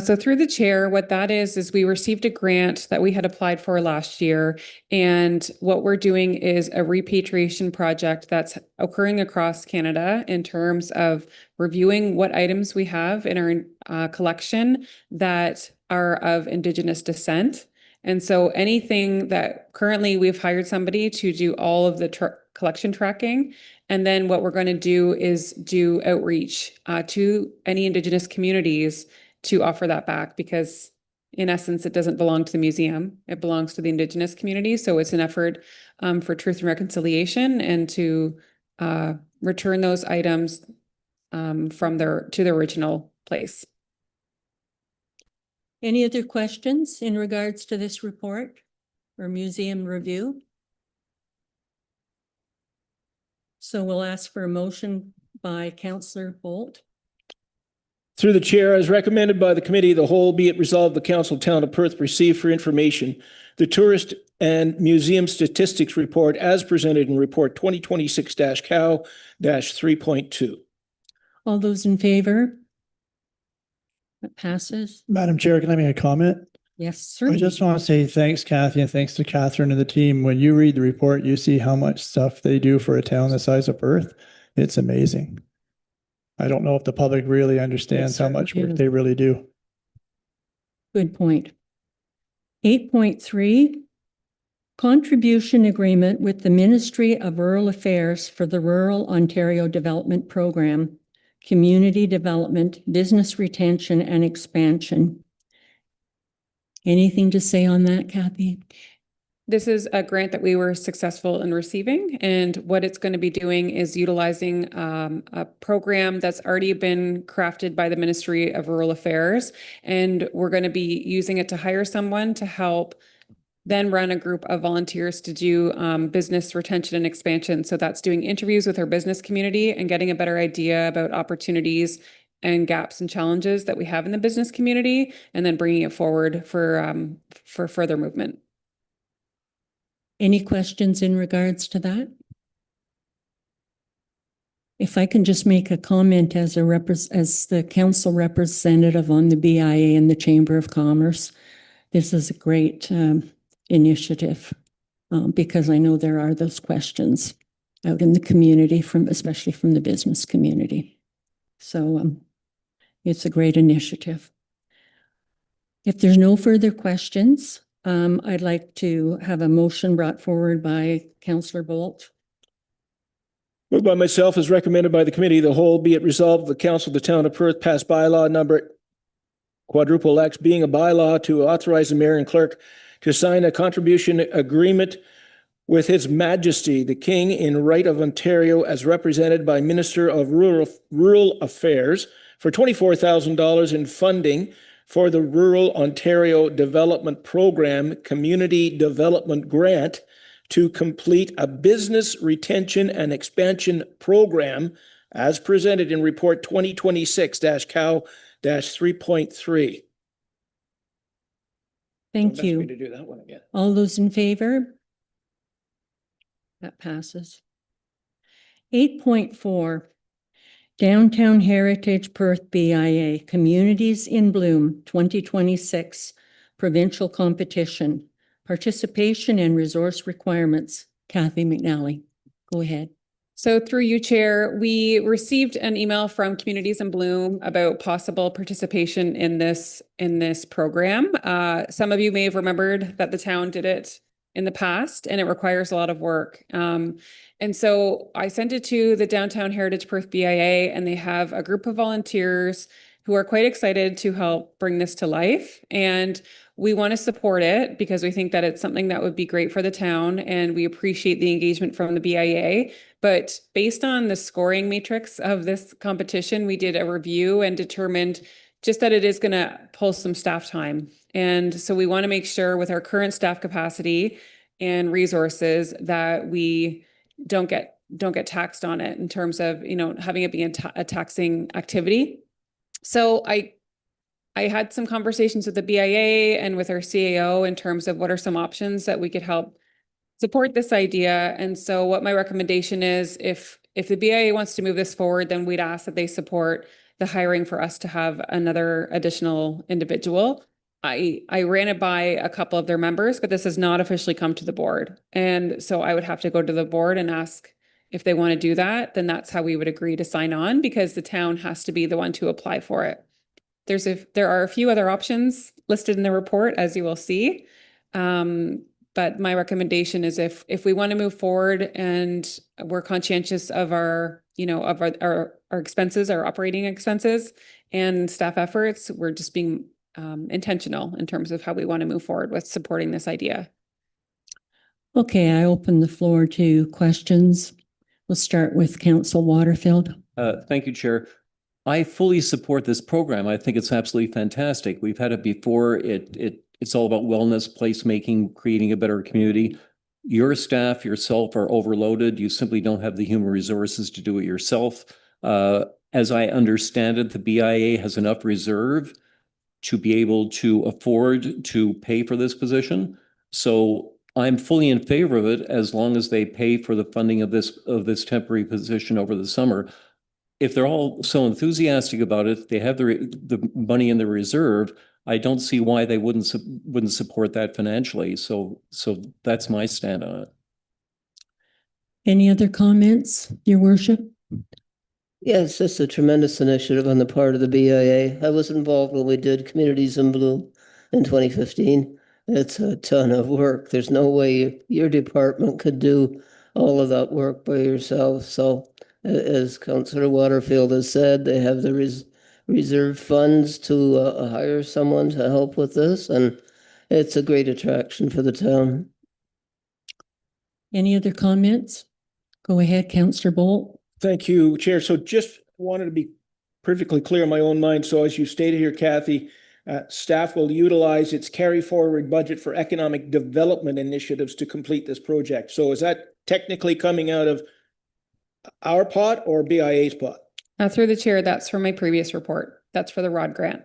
So through the chair, what that is we received a grant that we had applied for last year. And what we're doing is a repatriation project that's occurring across Canada in terms of reviewing what items we have in our collection that are of Indigenous descent. And so anything that currently we've hired somebody to do all of the collection tracking. And then what we're going to do is do outreach to any Indigenous communities to offer that back, because in essence, it doesn't belong to the museum. It belongs to the Indigenous community. So it's an effort for truth and reconciliation, and to return those items to their original place. Any other questions in regards to this report or museum review? So we'll ask for a motion by Councillor Bolt. Through the chair, as recommended by the committee of the whole, be it resolved, the council of town of Perth receive for information the tourist and museum statistics report as presented in report 2026-COW-3.2. All those in favor? That passes. Madam Chair, can I make a comment? Yes, I certainly. just want to say thanks, Kathy, and thanks to Catherine and the team. When you read the report, you see how much stuff they do for a town the size of Perth. It's amazing. I don't know if the public really understands how much work they really do. Good point. 8.3, contribution agreement with the Ministry of Rural Affairs for the Rural Ontario Development Program, Community Development, Business Retention and Expansion. Anything to say on that, Kathy? This is a grant that we were successful in receiving, and what it's going to be doing is utilizing a program that's already been crafted by the Ministry of Rural Affairs, and we're going to be using it to hire someone to help then run a group of volunteers to do business retention and expansion. So that's doing interviews with our business community and getting a better idea about opportunities and gaps and challenges that we have in the business community, and then bringing it forward for further movement. Any questions in regards to that? If I can just make a comment as the council representative on the BIA and the Chamber of Commerce, this is a great initiative because I know there are those questions out in the community, especially from the business community. So it's a great initiative. If there's no further questions, I'd like to have a motion brought forward by Councillor Bolt. Moved by myself as recommended by the committee of the whole, be it resolved, the council of the town of Perth pass bylaw number X, being a bylaw to authorize the mayor and clerk to sign a contribution agreement with His Majesty the King in right of Ontario as represented by Minister of Rural Affairs for $24,000 in funding for the Rural Ontario Development Program Community Development Grant to complete a business retention and expansion program as presented in report 2026-COW-3.3. Thank Best way you. to do that one again. All those in favor? That passes. 8.4, Downtown Heritage Perth BIA Communities in Bloom 2026 Provincial Competition, Participation and Resource Requirements. Kathy McNally, go ahead. So through you, Chair, we received an email from Communities in Bloom about possible participation in this program. Some of you may have remembered that the town did it in the past, and it requires a lot of work. And so I sent it to the Downtown Heritage Perth BIA, and they have a group of volunteers who are quite excited to help bring this to life. And we want to support it because we think that it's something that would be great for the town, and we appreciate the engagement from the BIA. But based on the scoring matrix of this competition, we did a review and determined just that it is going to pull some staff time. And so we want to make sure with our current staff capacity and resources that we don't get taxed on it in terms of, having it be a taxing activity. So I had some conversations with the BIA and with our CAO in terms of what are some options that we could help support this idea. And so what my recommendation is, if the BIA wants to move this forward, then we'd ask that they support the hiring for us to have another additional individual. I ran it by a couple of their members, but this has not officially come to the board. And so I would have to go to the board and ask if they want to do that. Then that's how we would agree to sign on, because the town has to be the one to apply for it. There are a few other options listed in the report, as you will see. But my recommendation is if we want to move forward and we're conscientious of our, of our expenses, our operating expenses and staff efforts. We're just being intentional in terms of how we want to move forward with supporting this idea. Okay, I open the floor to questions. We'll start with Council Waterfield. Thank you, Chair. I fully support this program. I think it's absolutely fantastic. We've had it before. It's all about wellness, placemaking, creating a better community. Your staff, yourself are overloaded. You simply don't have the human resources to do it yourself. As I understand it, the BIA has enough reserve to be able to afford to pay for this position. So I'm fully in favor of it as long as they pay for the funding of this temporary position over the summer. If they're all so enthusiastic about it, they have the money in the reserve. I don't see why they wouldn't support that financially. So that's my stand on it. Any other comments, Your Worship? Yes, it's a tremendous initiative on the part of the BIA. I was involved when we did Communities in Bloom in 2015. It's a ton of work. There's no way your department could do all of that work by yourself. So as Councillor Waterfield has said, they have the reserve funds to hire someone to help with this, and it's a great attraction for the town. Any other comments? Go ahead, Councillor Bolt. Thank you, Chair. So just wanted to be perfectly clear in my own mind. So as you stated here, Kathy, staff will utilize its carry forward budget for economic development initiatives to complete this project. So is that technically coming out of our pot or BIA's pot? Through the chair, that's from my previous report. That's for the ROD grant.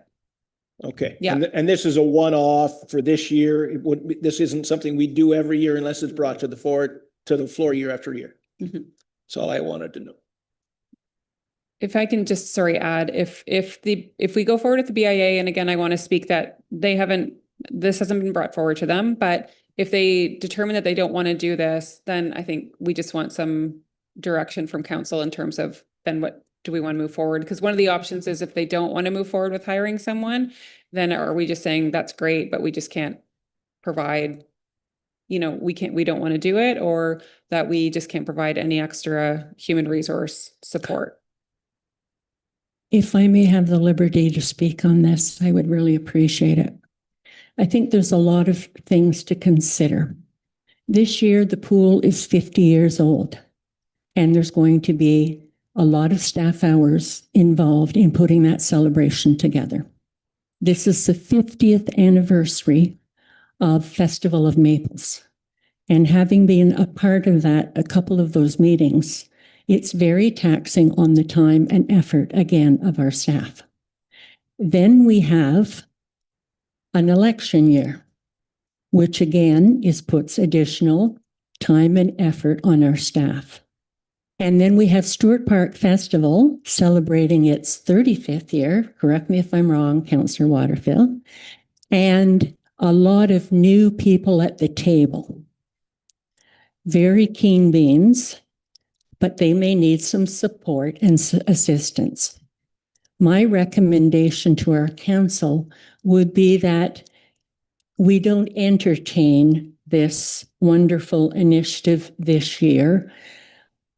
Okay. Yeah. And this is a one-off for this year. This isn't something we do every year unless it's brought to the floor year after year. Mm-hmm. That's all I wanted to know. If I can just, add, if we go forward with the BIA, and again, I want to speak that this hasn't been brought forward to them, but if they determine that they don't want to do this, then I think we just want some direction from council in terms of then what do we want to move forward? Because one of the options is if they don't want to move forward with hiring someone, then are we just saying that's great, but we just can't provide, we don't want to do it, or that we just can't provide any extra human resource support? If I may have the liberty to speak on this, I would really appreciate it. I think there's a lot of things to consider. This year, the pool is 50 years old, and there's going to be a lot of staff hours involved in putting that celebration together. This is the 50th anniversary of Festival of Maples. And having been a part of that, a couple of those meetings, it's very taxing on the time and effort, again, of our staff. Then we have an election year, which again puts additional time and effort on our staff. And then we have Stewart Park Festival celebrating its 35th year. Correct me if I'm wrong, Councillor Waterfield. And a lot of new people at the table. Very keen beans, but they may need some support and assistance. My recommendation to our council would be that we don't entertain this wonderful initiative this year,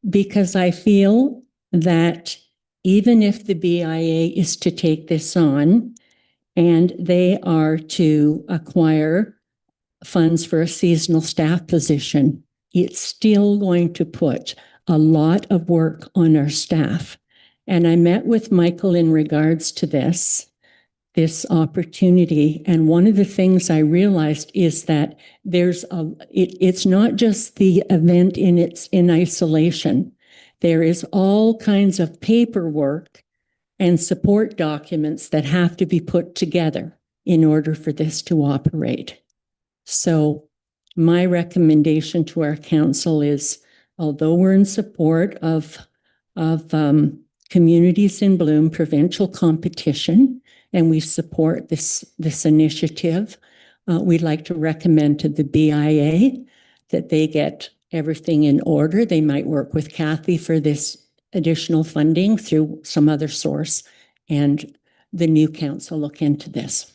because I feel that even if the BIA is to take this on and they are to acquire funds for a seasonal staff position, it's still going to put a lot of work on our staff. And I met with Michael in regards to this opportunity. And one of the things I realized is that it's not just the event in isolation. There is all kinds of paperwork and support documents that have to be put together in order for this to operate. So my recommendation to our council is, although we're in support of Communities in Bloom provincial competition, and we support this initiative, we'd like to recommend to the BIA that they get everything in order. They might work with Kathy for this additional funding through some other source, and the new council look into this.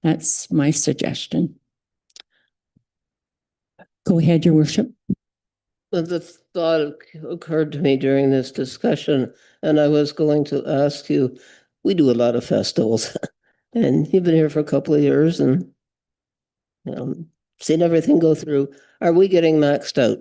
That's my suggestion. Go ahead, Your Worship. But the thought occurred to me during this discussion, and I was going to ask you, we do a lot of festivals. And you've been here for a couple of years and seen everything go through. Are we getting maxed out?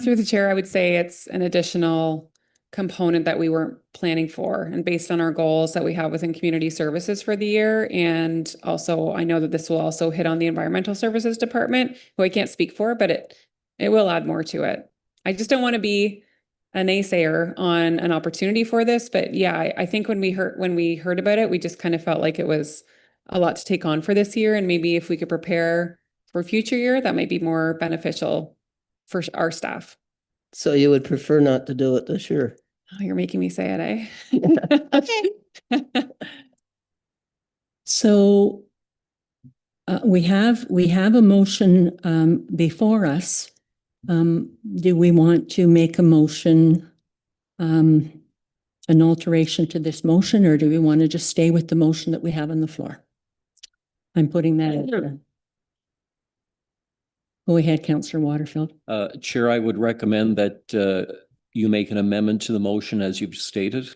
Through the chair, I would say it's an additional component that we weren't planning for, and based on our goals that we have within community services for the year. And also, I know that this will also hit on the environmental services department, who I can't speak for, but it will add more to it. I just don't want to be a naysayer on an opportunity for this, but yeah, I think when we heard about it, we just kind of felt like it was a lot to take on for this year, and maybe if we could prepare for future year, that might be more beneficial for our staff. So you would prefer not to do it this year? Oh, you're making me say it, eh? Okay. So we have a motion before us. Do we want to make a motion, an alteration to this motion, or do we want to just stay with the motion that we have on the floor? I'm putting that in there. Go ahead, Councillor Waterfield. Chair, I would recommend that you make an amendment to the motion as you've stated.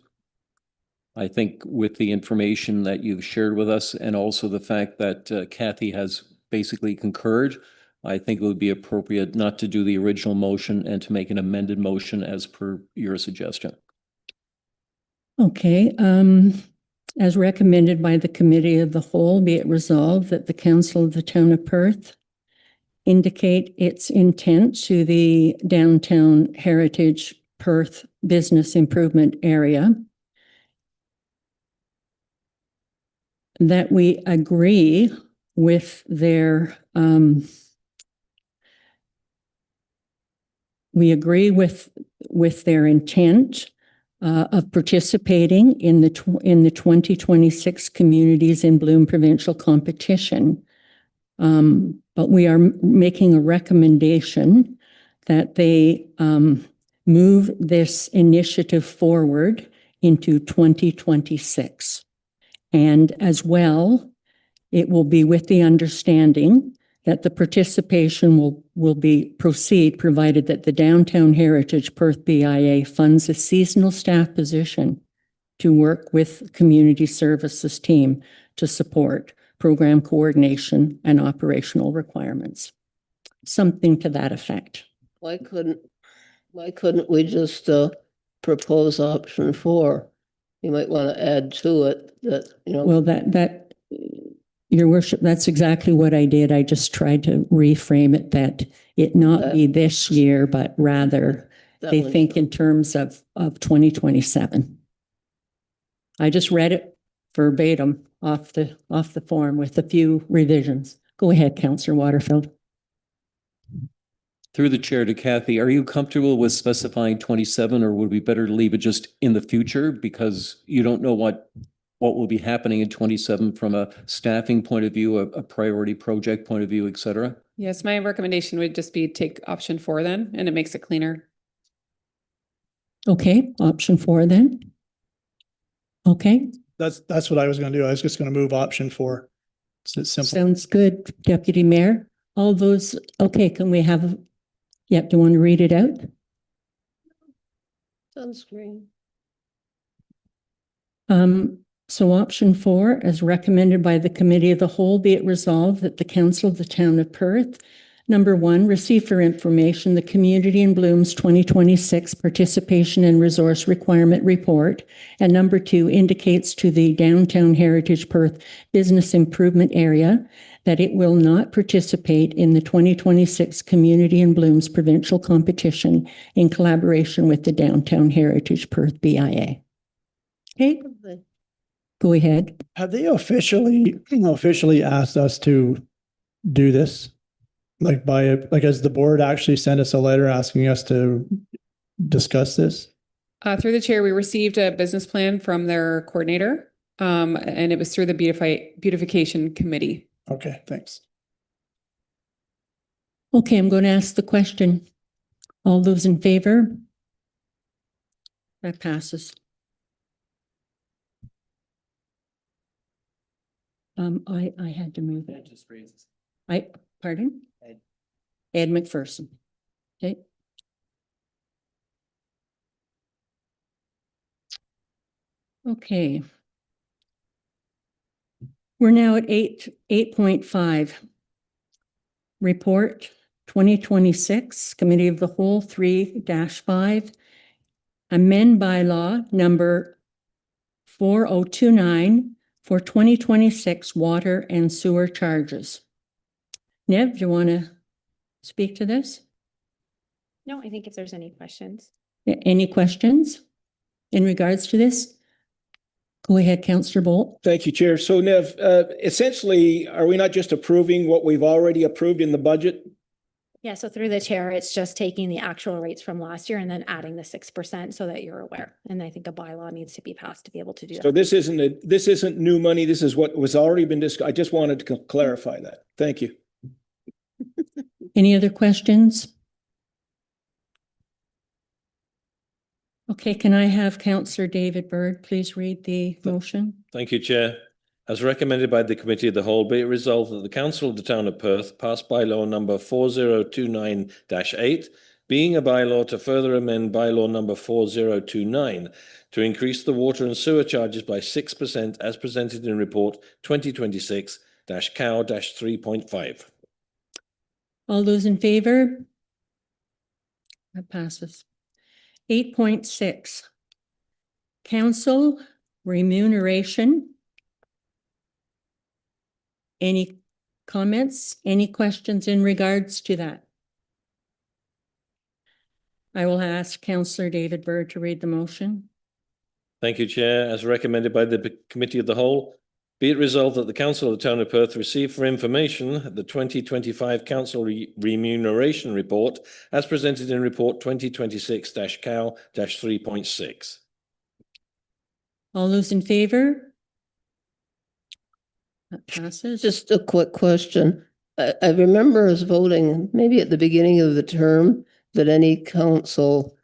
I think with the information that you've shared with us, and also the fact that Kathy has basically concurred, I think it would be appropriate not to do the original motion and to make an amended motion as per your suggestion. Okay, as recommended by the Committee of the Whole, be it resolved that the Council of the Town of Perth indicate its intent to the Downtown Heritage Perth Business Improvement Area that we agree with their their intent of participating in the 2026 Communities in Bloom provincial competition. But we are making a recommendation that they move this initiative forward into 2026. And as well, it will be with the understanding that the participation will proceed provided that the Downtown Heritage Perth BIA funds a seasonal staff position to work with community services team to support program coordination and operational requirements. Something to that effect. Why couldn't we just propose option 4? You might want to add to it that, Well, that, Your Worship, that's exactly what I did. I just tried to reframe it that it not be this year, but rather they think in terms of 2027. I just read it verbatim off the form with a few revisions. Go ahead, Councillor Waterfield. Through the chair to Kathy, are you comfortable with specifying 27, or would we better leave it just in the future because you don't know what will be happening in 27 from a staffing point of view, a priority project point of view, et cetera? Yes, my recommendation would just be take option 4 then, and it makes it cleaner. Okay, option 4 then. Okay, That's what I was going to do. I was just going to move option 4. It's simple. sounds good, Deputy Mayor. All those, okay, can we have, do you want to read it out? sunscreen. So option 4, as recommended by the Committee of the Whole, be it resolved that the Council of the Town of Perth, number 1, receive for information the Community in Bloom's 2026 Participation and Resource Requirement Report, and number 2, indicates to the Downtown Heritage Perth Business Improvement Area that it will not participate in the 2026 Community in Bloom's provincial competition in collaboration with the Downtown Heritage Perth BIA. Okay, go ahead. Have they officially asked us to do this? Like has the board actually sent us a letter asking us to discuss this? Through the chair, we received a business plan from their coordinator, and it was through the beautification committee. Okay, thanks. Okay, I'm going to ask the question. All those in favor? That passes. I had to move it. Pardon? Ed McPherson. Okay. Okay. We're now at 8.5. Report 2026, Committee of the Whole 3-5. Amend bylaw number 4029 for 2026 water and sewer charges. Nev, do you want to speak to this? No, I think if there's any questions. Any questions in regards to this? Go ahead, Councillor Bolt. Thank you, Chair. So Nev, essentially, are we not just approving what we've already approved in the budget? Yeah, so through the chair, it's just taking the actual rates from last year and then adding the 6% so that you're aware. And I think a bylaw needs to be passed to be able to do that. So this isn't new money. This is what was already been discussed. I just wanted to clarify that. Thank you. Any other questions? Okay, can I have Councillor David Byrd please read the motion? Thank you, Chair. As recommended by the Committee of the Whole, be it resolved that the Council of the Town of Perth pass bylaw number 4029-8, being a bylaw to further amend bylaw number 4029 to increase the water and sewer charges by 6% as presented in report 2026-COW-3.5. All those in favor? That passes. 8.6. Council remuneration. Any comments, any questions in regards to that? I will ask Councillor David Byrd to read the motion. Thank you, Chair. As recommended by the Committee of the Whole, be it resolved that the Council of the Town of Perth receive for information the 2025 Council Remuneration Report as presented in Report 2026-COW-3.6. All those in favor? That passes. Just a quick question. I remember us voting maybe at the beginning of the term that any council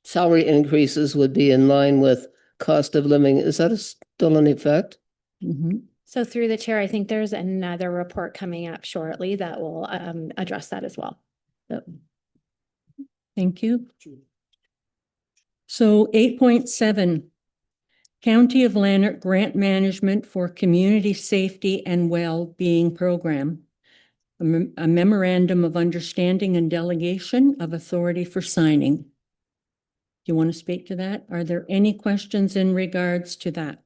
salary increases would be in line with cost of living. Is that still in effect? Mhm. So through the chair, I think there's another report coming up shortly that will address that as well. Yep. Thank you. So 8.7, County of Lanark Grant Management for Community Safety and Well-Being Program. A memorandum of understanding and delegation of authority for signing. Do you want to speak to that? Are there any questions in regards to that?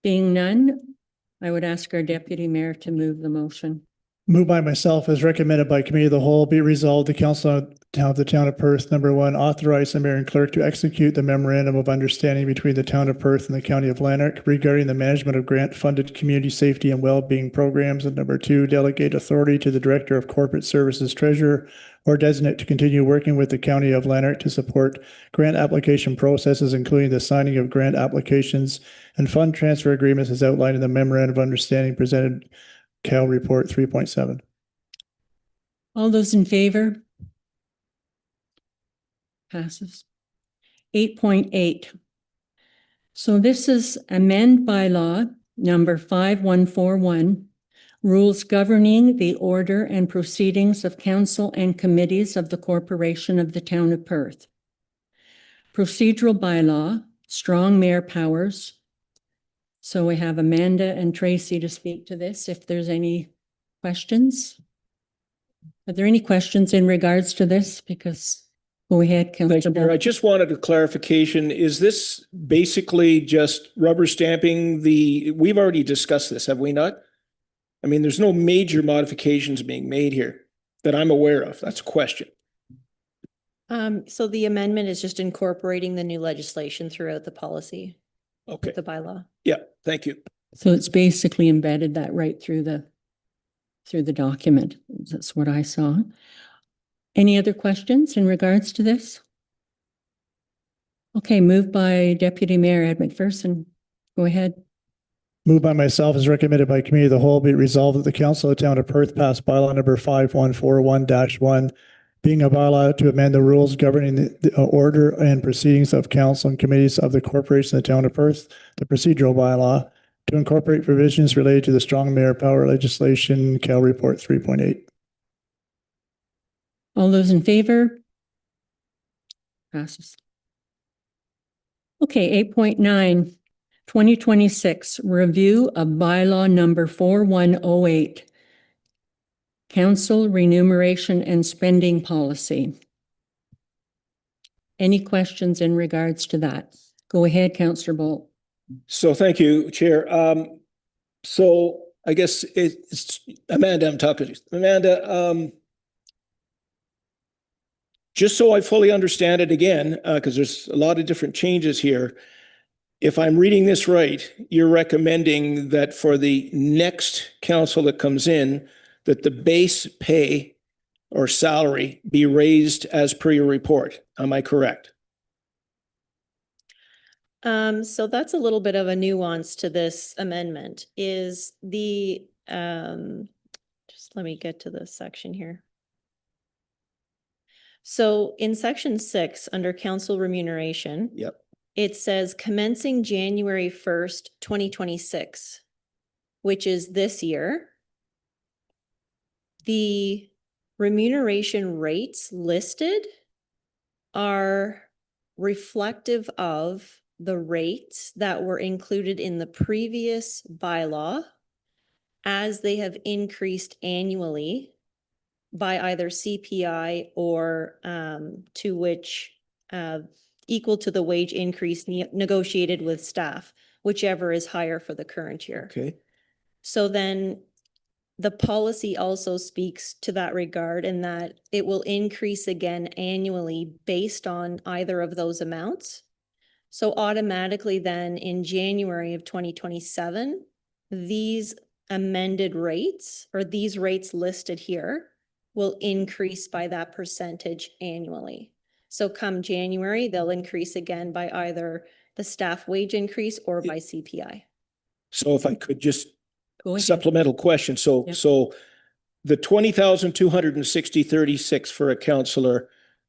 Being none, I would ask our Deputy Mayor to move the motion. Moved by myself as recommended by Committee of the Whole, be resolved the Council of the Town of Perth, number one, authorize the Mayor and Clerk to execute the memorandum of understanding between the Town of Perth and the County of Lanark regarding the management of grant-funded community safety and well-being programs, and number two, delegate authority to the Director of Corporate Services Treasurer or designate to continue working with the County of Lanark to support grant application processes, including the signing of grant applications and fund transfer agreements as outlined in the memorandum of understanding presented Cal Report 3.7. All those in favor? Passes. 8.8. So this is amend bylaw number 5141, rules governing the order and proceedings of council and committees of the Corporation of the Town of Perth. Procedural bylaw, strong mayor powers. So we have Amanda and Tracy to speak to this if there's any questions. Are there any questions in regards to this? Because go ahead, Thank you, Councillor. Mayor. I just wanted a clarification. Is this basically just rubber stamping we've already discussed this, have we not? I mean, there's no major modifications being made here that I'm aware of. That's a question. So the amendment is just incorporating the new legislation throughout the policy, Okay. the bylaw. Yeah, thank you. So it's basically embedded that right through the document. That's what I saw. Any other questions in regards to this? Okay, moved by Deputy Mayor Ed McPherson. Go ahead. Moved by myself as recommended by Committee of the Whole, be it resolved that the Council of the Town of Perth pass bylaw number 5141-1, being a bylaw to amend the rules governing the order and proceedings of council and committees of the Corporation of the Town of Perth, the procedural bylaw, to incorporate provisions related to the strong mayor power legislation, Cal Report 3.8. All those in favor? Passes. Okay, 8.9, 2026, review of bylaw number 4108, council remuneration and spending policy. Any questions in regards to that? Go ahead, Councillor Bolt. So thank you, Chair. So I guess it's Amanda I'm talking to. Amanda, just so I fully understand it again, because there's a lot of different changes here. If I'm reading this right, you're recommending that for the next council that comes in, that the base pay or salary be raised as per your report. Am I correct? So that's a little bit of a nuance to this amendment is the, just let me get to this section here. So in section 6, under council remuneration. Yep. It says commencing January 1st, 2026, which is this year. The remuneration rates listed are reflective of the rates that were included in the previous bylaw as they have increased annually by either CPI or to which equal to the wage increase negotiated with staff, whichever is higher for the current year. Okay. So then the policy also speaks to that regard in that it will increase again annually based on either of those amounts. So automatically then in January of 2027, these amended rates or these rates listed here will increase by that percentage annually. So come January, they'll increase again by either the staff wage increase or by CPI. So if I could just Go ahead. supplemental question. So, Yep. so the 20,260.36 for a counselor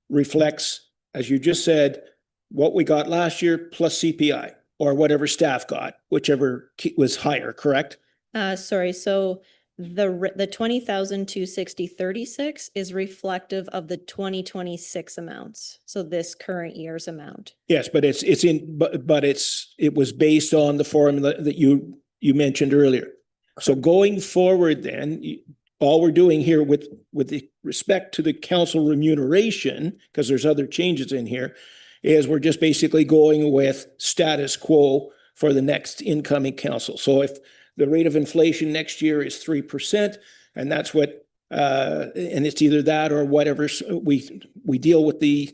reflects, as you just said, what we got last year plus CPI or whatever staff got, whichever was higher, correct? Sorry, so the 20,260.36 is reflective of the 2026 amounts. So this current year's amount. Yes, but it was based on the formula that you mentioned earlier. So going forward then, all we're doing here with respect to the council remuneration, because there's other changes in here, is we're just basically going with status quo for the next incoming council. So if the rate of inflation next year is 3%, and that's what, and it's either that or whatever, we deal with the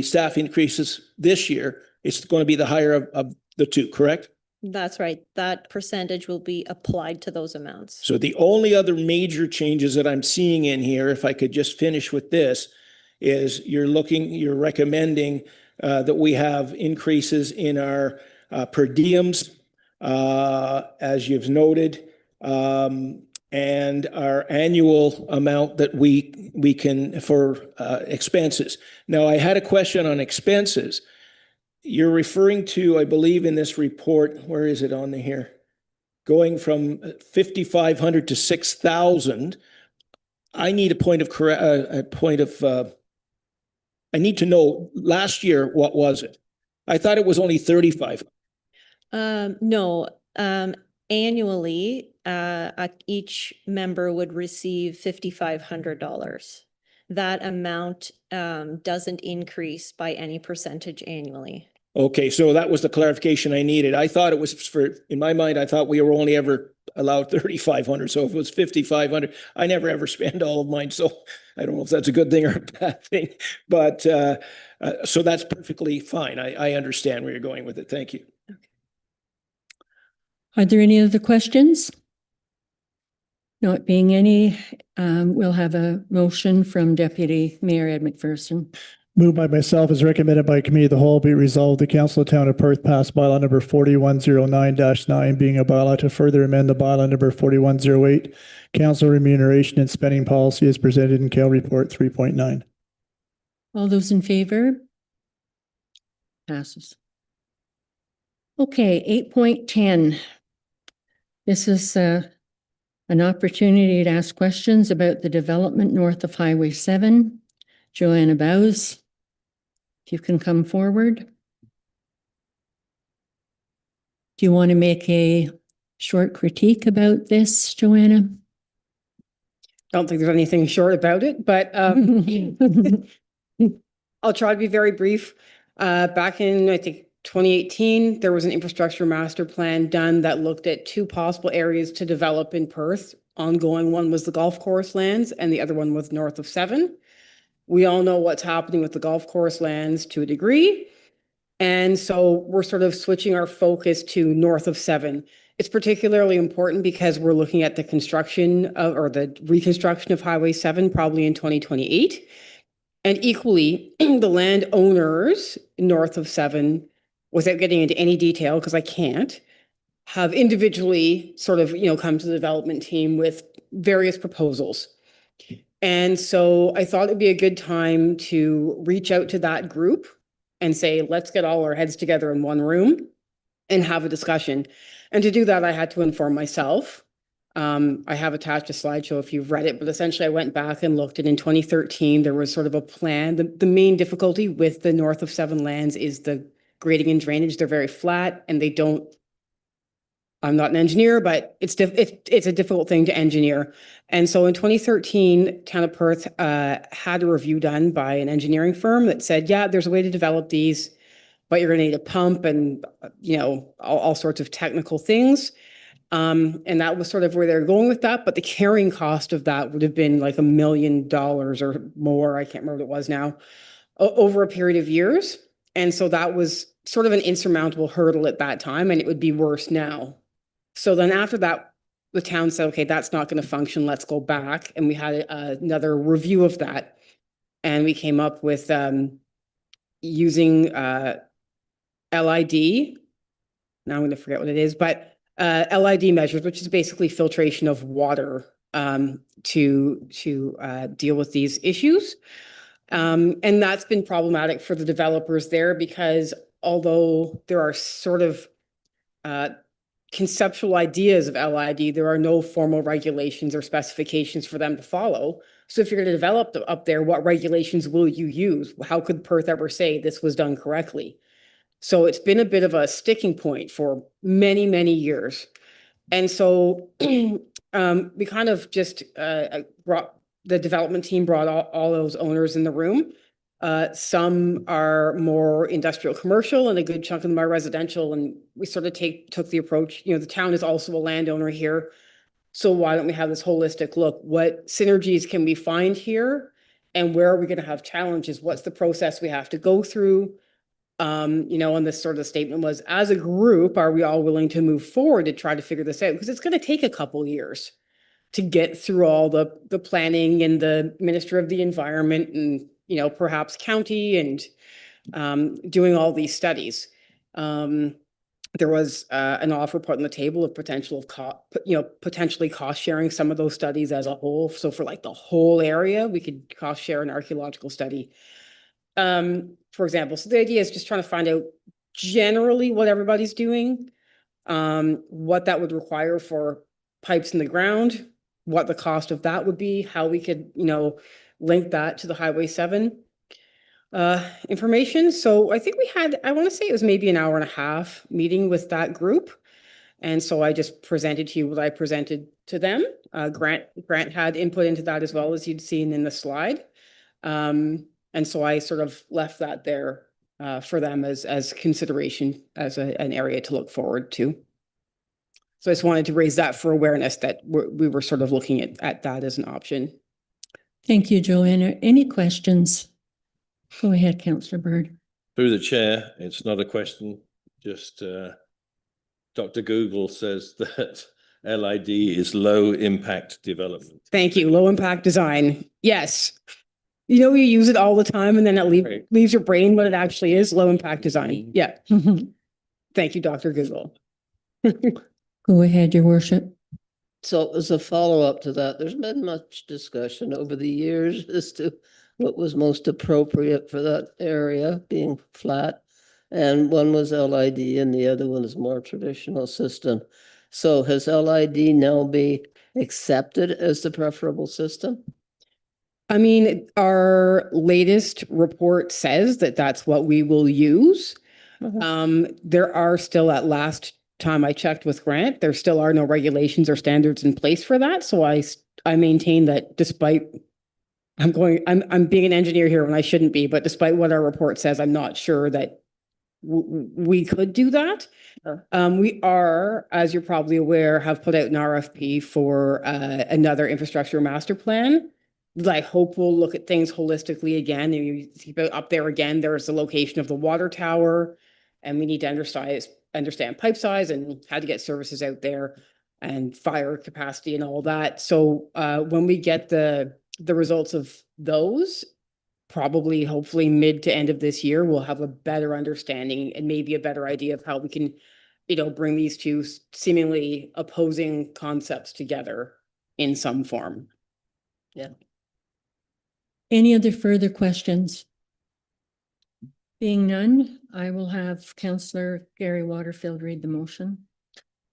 staff increases this year, it's going to be the higher of the two, correct? That's right. That percentage will be applied to those amounts. So the only other major changes that I'm seeing in here, if I could just finish with this, is you're recommending that we have increases in our per diems, as you've noted, and our annual amount that we can for expenses. Now, I had a question on expenses. You're referring to, I believe in this report, where is it on here? Going from 5,500 to 6,000. I need I need to know last year, what was it? I thought it was only 35. No, annually, each member would receive $5,500. That amount doesn't increase by any percentage annually. Okay, so that was the clarification I needed. I thought it was in my mind, I thought we were only ever allowed 3,500. So if it was 5,500, I never ever spend all of mine. So I don't know if that's a good thing or a bad thing, but so that's perfectly fine. I understand where you're going with it. Thank you. Are there any other questions? Not being any, we'll have a motion from Deputy Mayor Ed McPherson. Moved by myself as recommended by committee of the whole, be it resolved the council of the town of Perth pass bylaw number 4109-9 being a bylaw to further amend the bylaw number 4108, council remuneration and spending policy as presented in Cal Report 3.9. All those in favor? Passes. Okay, 8.10, This is an opportunity to ask questions about the development north of Highway 7. Joanna Bowes, if you can come forward. Do you want to make a short critique about this, Joanna? Don't think there's anything short about it, but I'll try to be very brief. Back in, I think, 2018, there was an infrastructure master plan done that looked at two possible areas to develop in Perth. Ongoing one was the golf course lands and the other one was north of 7. We all know what's happening with the golf course lands to a degree. And so we're sort of switching our focus to north of 7. It's particularly important because we're looking at the construction of, or the reconstruction of Highway 7 probably in 2028. And equally, the landowners north of 7, without getting into any detail, because I can't, have individually sort of, come to the development team with various proposals. And so I thought it'd be a good time to reach out to that group and say, let's get all our heads together in one room and have a discussion. And to do that, I had to inform myself. I have attached a slideshow if you've read it, but essentially I went back and looked, and in 2013, there was sort of a plan. The main difficulty with the north of 7 lands is the grading and drainage. They're very flat and they don't, I'm not an engineer, but it's a difficult thing to engineer. And so in 2013, Town of Perth had a review done by an engineering firm that said, yeah, there's a way to develop these, but you're going to need a pump and, all sorts of technical things. And that was sort of where they're going with that. But the carrying cost of that would have been like $1 million or more. I can't remember what it was now, over a period of years. And so that was sort of an insurmountable hurdle at that time, and it would be worse now. So then after that, the town said, okay, that's not going to function. Let's go back. And we had another review of that. And we came up with using LID. Now I'm going to forget what it is, but LID measures, which is basically filtration of water to deal with these issues. And that's been problematic for the developers there because although there are sort of conceptual ideas of LID, there are no formal regulations or specifications for them to follow. So if you're going to develop up there, what regulations will you use? How could Perth ever say this was done correctly? So it's been a bit of a sticking point for many, many years. And so we kind of just brought, the development team brought all those owners in the room. Some are more industrial commercial and a good chunk of them are residential. And we sort of took the approach, the town is also a landowner here. So why don't we have this holistic look? What synergies can we find here? And where are we going to have challenges? What's the process we have to go through? And this sort of statement was, as a group, are we all willing to move forward to try to figure this out? Because it's going to take a couple years to get through all the planning and the Minister of the Environment and, perhaps county and doing all these studies. There was an offer put on the table of potentially cost sharing some of those studies as a whole. So for like the whole area, we could cost share an archaeological study. For example, so the idea is just trying to find out generally what everybody's doing, what that would require for pipes in the ground, what the cost of that would be, how we could, link that to the Highway 7 information. So I think we had, I want to say it was maybe an hour and a half meeting with that group. And so I just presented to you what I presented to them. Grant had input into that as well, as you'd seen in the slide. And so I sort of left that there for them as consideration, as an area to look forward to. So I just wanted to raise that for awareness that we were sort of looking at that as an option. Thank you, Joanna. Any questions? Go ahead, Councillor Bird. Through the chair, it's not a question, just Dr. Google says that LID is low impact development. Thank you. Low impact design. Yes. You use it all the time and then it leaves your brain what it actually is, low impact design. Yeah. Thank you, Dr. Google. Go ahead, Your Worship. So as a follow-up to that, there's been much discussion over the years as to what was most appropriate for that area being flat. And one was LID and the other one is more traditional system. So has LID now be accepted as the preferable system? I mean, our latest report says that that's what we will use. There are still, at last time I checked with Grant, there still are no regulations or standards in place for that. So I maintain that despite I'm being an engineer here when I shouldn't be, but despite what our report says, I'm not sure that we could do that. We are, as you're probably aware, have put out an RFP for another infrastructure master plan. I hope we'll look at things holistically again. And you see up there again, there's the location of the water tower, and we need to understand pipe size and how to get services out there and fire capacity and all that. So when we get the results of those, probably hopefully mid to end of this year, we'll have a better understanding and maybe a better idea of how we can, bring these two seemingly opposing concepts together in some form. Yeah. Any other further questions? Being none, I will have Councillor Gary Waterfield read the motion.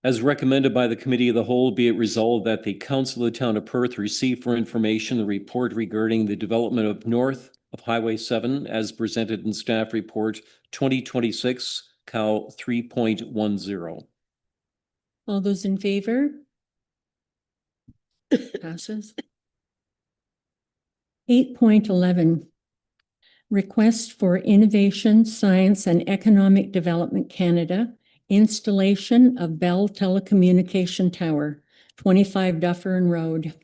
As recommended by the Committee of the Whole, be it resolved that the Council of the Town of Perth receive for information the report regarding the development of north of Highway 7 as presented in Staff Report 2026, Cow 3.10. All those in favor? Passes. 8.11. Request for Innovation, Science and Economic Development Canada installation of Bell Telecommunication Tower, 25 Dufferin Road.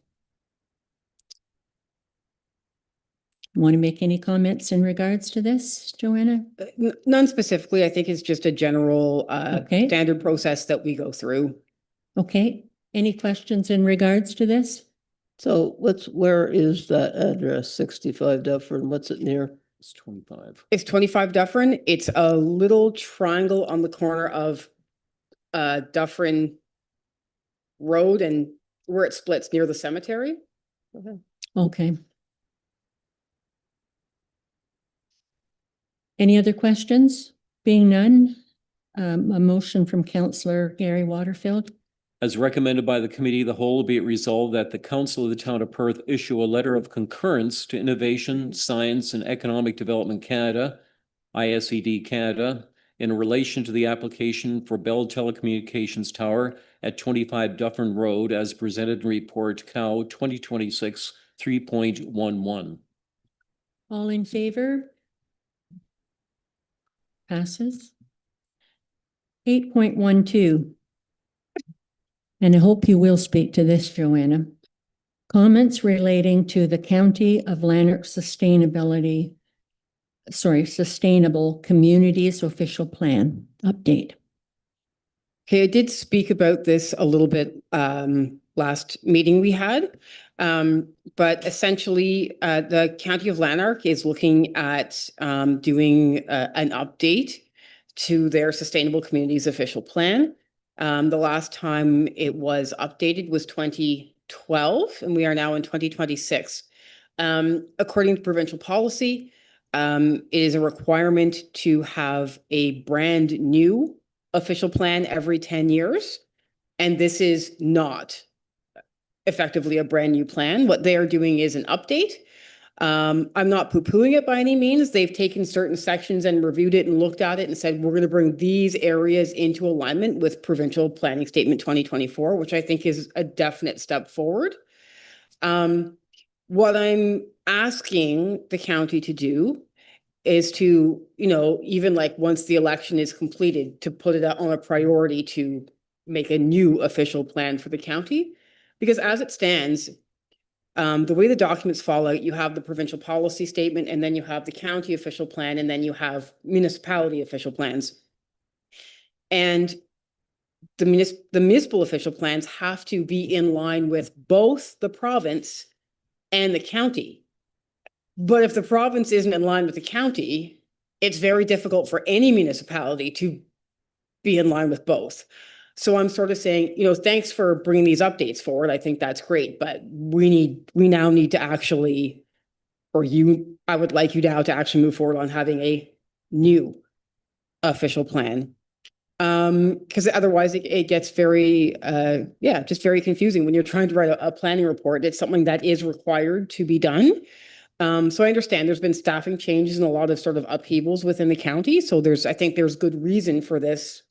Want to make any comments in regards to this, Joanna? None specifically. I think it's just a general Okay. standard process that we go through. Okay. Any questions in regards to this? So where is that address, 65 Dufferin? What's it near? It's 25. It's 25 Dufferin. It's a little triangle on the corner of Dufferin Road and where it splits near the cemetery. Okay. Any other questions? Being none, a motion from Councillor Gary Waterfield. As recommended by the Committee of the Whole, be it resolved that the Council of the Town of Perth issue a letter of concurrence to Innovation, Science and Economic Development Canada, ISED Canada, in relation to the application for Bell Telecommunications Tower at 25 Dufferin Road as presented in Report Cow 2026 3.11. All in favor? Passes. 8.12. And I hope you will speak to this, Joanna. Comments relating to the County of Lanark Sustainable Communities Official Plan update. Okay, I did speak about this a little bit last meeting we had. But essentially, the County of Lanark is looking at doing an update to their Sustainable Communities Official Plan. The last time it was updated was 2012, and we are now in 2026. According to provincial policy, it is a requirement to have a brand new official plan every 10 years. And this is not effectively a brand new plan. What they are doing is an update. I'm not poo-pooing it by any means. They've taken certain sections and reviewed it and looked at it and said, we're going to bring these areas into alignment with Provincial Planning Statement 2024, which I think is a definite step forward. What I'm asking the county to do is to, even like once the election is completed, to put it on a priority to make a new official plan for the county. Because as it stands, the way the documents fall out, you have the provincial policy statement, and then you have the county official plan, and then you have municipality official plans. And the municipal official plans have to be in line with both the province and the county. But if the province isn't in line with the county, it's very difficult for any municipality to be in line with both. So I'm sort of saying, thanks for bringing these updates forward. I think that's great, but we now need to actually, I would like you now to actually move forward on having a new official plan. Because otherwise it gets very, just very confusing when you're trying to write a planning report. It's something that is required to be done. So I understand there's been staffing changes and a lot of sort of upheavals within the county. So I think there's good reason for this,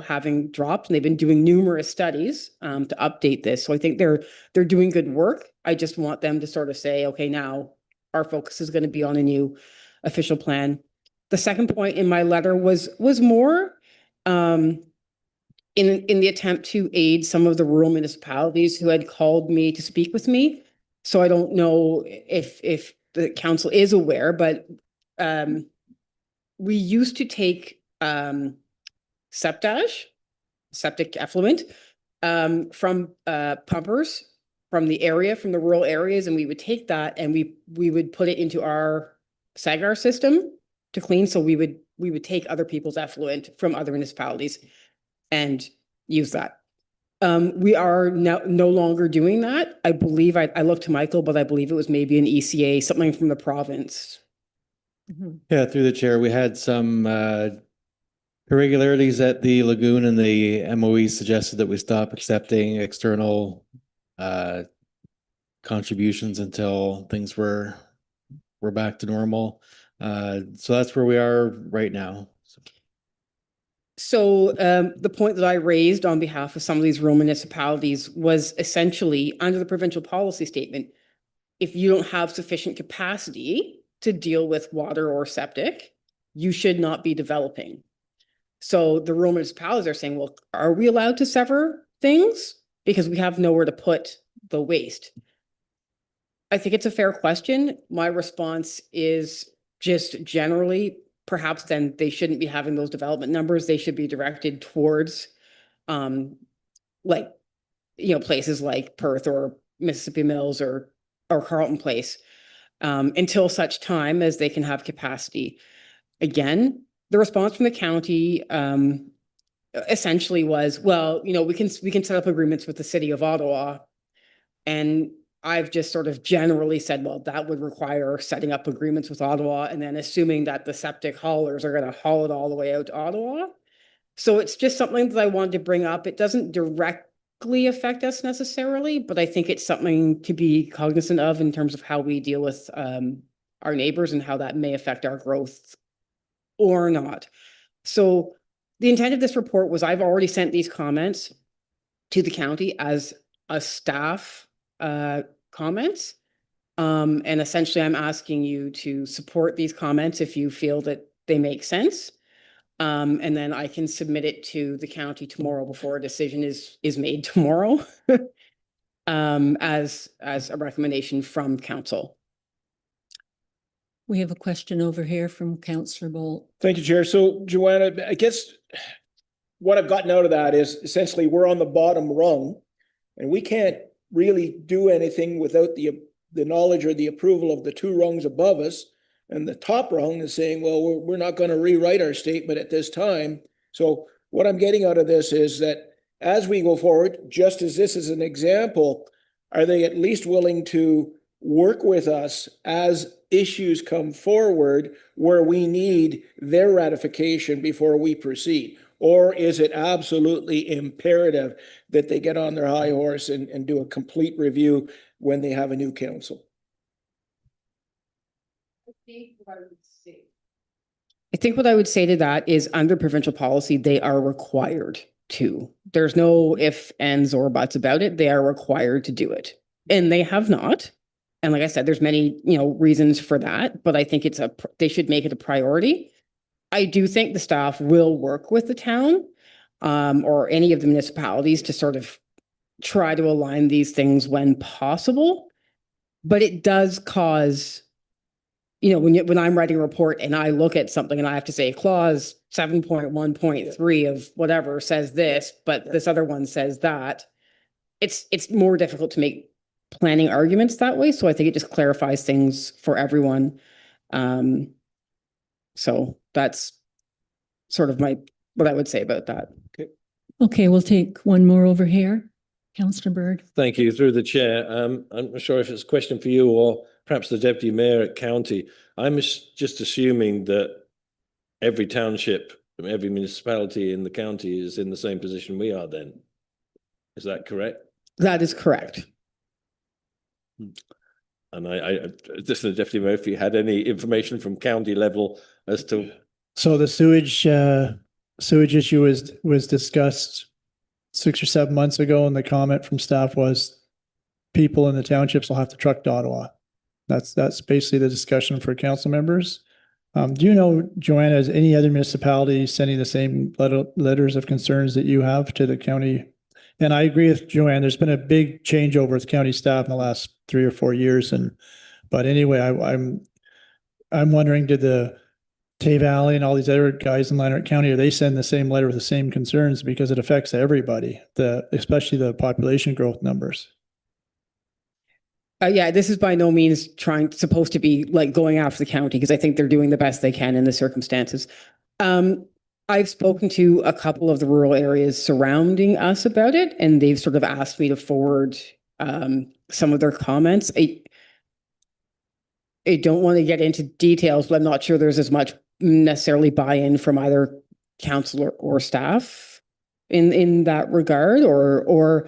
having dropped, and they've been doing numerous studies to update this. So I think they're doing good work. I just want them to sort of say, okay, now our focus is going to be on a new official plan. The second point in my letter was more in the attempt to aid some of the rural municipalities who had called me to speak with me. So I don't know if the council is aware, but we used to take septage, septic effluent, from pumpers from the area, from the rural areas, and we would take that and we would put it into our Sagar system to clean. So we would take other people's effluent from other municipalities and use that. We are no longer doing that. I believe I looked to Michael, but I believe it was maybe an ECA, something from the province. Yeah, through the chair, we had some irregularities at the lagoon, and the MOE suggested that we stop accepting external contributions until things were back to normal. So that's where we are right now. So the point that I raised on behalf of some of these rural municipalities was essentially under the provincial policy statement, if you don't have sufficient capacity to deal with water or septic, you should not be developing. So the rural municipalities are saying, well, are we allowed to sever things? Because we have nowhere to put the waste. I think it's a fair question. My response is just generally, perhaps then they shouldn't be having those development numbers. They should be directed towards places like Perth or Mississippi Mills or Carleton Place until such time as they can have capacity. Again, the response from the county essentially was, well, we can set up agreements with the city of Ottawa. And I've just sort of generally said, well, that would require setting up agreements with Ottawa and then assuming that the septic haulers are going to haul it all the way out to Ottawa. So it's just something that I wanted to bring up. It doesn't directly affect us necessarily, but I think it's something to be cognizant of in terms of how we deal with our neighbors and how that may affect our growth or not. So the intent of this report was I've already sent these comments to the county as a staff comments. And essentially I'm asking you to support these comments if you feel that they make sense. And then I can submit it to the county tomorrow before a decision is made tomorrow as a recommendation from council. We have a question over here from Councillor Bolt. Thank you, Chair. So Joanna, I guess what I've gotten out of that is essentially we're on the bottom rung and we can't really do anything without the knowledge or the approval of the two rungs above us. And the top rung is saying, well, we're not going to rewrite our statement at this time. So what I'm getting out of this is that as we go forward, just as this is an example, are they at least willing to work with us as issues come forward where we need their ratification before we proceed? Or is it absolutely imperative that they get on their high horse and do a complete review when they have a new council? I think what I would say to that is under provincial policy, they are required to. There's no ifs, ands, or buts about it. They are required to do it. And they have not. And like I said, there's many, reasons for that, but I think they should make it a priority. I do think the staff will work with the town or any of the municipalities to sort of try to align these things when possible. But it does cause, when I'm writing a report and I look at something and I have to say clause 7.1.3 of whatever says this, but this other one says that, it's more difficult to make planning arguments that way. So I think it just clarifies things for everyone. So that's sort of what I would say about that. Okay, we'll take one more over here. Councillor Bird. Thank you. Through the chair. I'm not sure if it's a question for you or perhaps the deputy mayor at county. I'm just assuming that every township every municipality in the county is in the same position we are then. Is that correct? That is correct. And I just Deputy Mayor, if you had any information from county level as to, So the sewage issue was discussed 6 or 7 months ago, and the comment from staff was people in the townships will have to truck to Ottawa. That's basically the discussion for council members. Do you know, Joanna, is any other municipality sending the same letters of concerns that you have to the county? And I agree with Joanne, there's been a big changeover with county staff in the last 3 or 4 years. But anyway, I'm wondering, did the Tay Valley and all these other guys in Lanark County, are they sending the same letter with the same concerns? Because it affects everybody, especially the population growth numbers. Yeah, this is by no means supposed to be like going after the county, because I think they're doing the best they can in the circumstances. I've spoken to a couple of the rural areas surrounding us about it, and they've sort of asked me to forward some of their comments. I don't want to get into details, but I'm not sure there's as much necessarily buy-in from either council or staff in that regard, or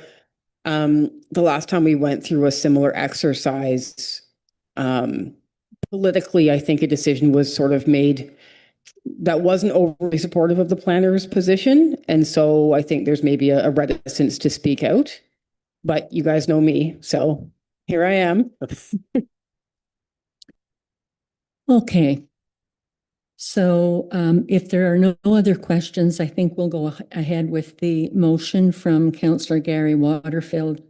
the last time we went through a similar exercise, politically, I think a decision was sort of made that wasn't overly supportive of the planner's position. And so I think there's maybe a reticence to speak out, but you guys know me, so here I am. Okay. So if there are no other questions, I think we'll go ahead with the motion from Councillor Gary Waterfield.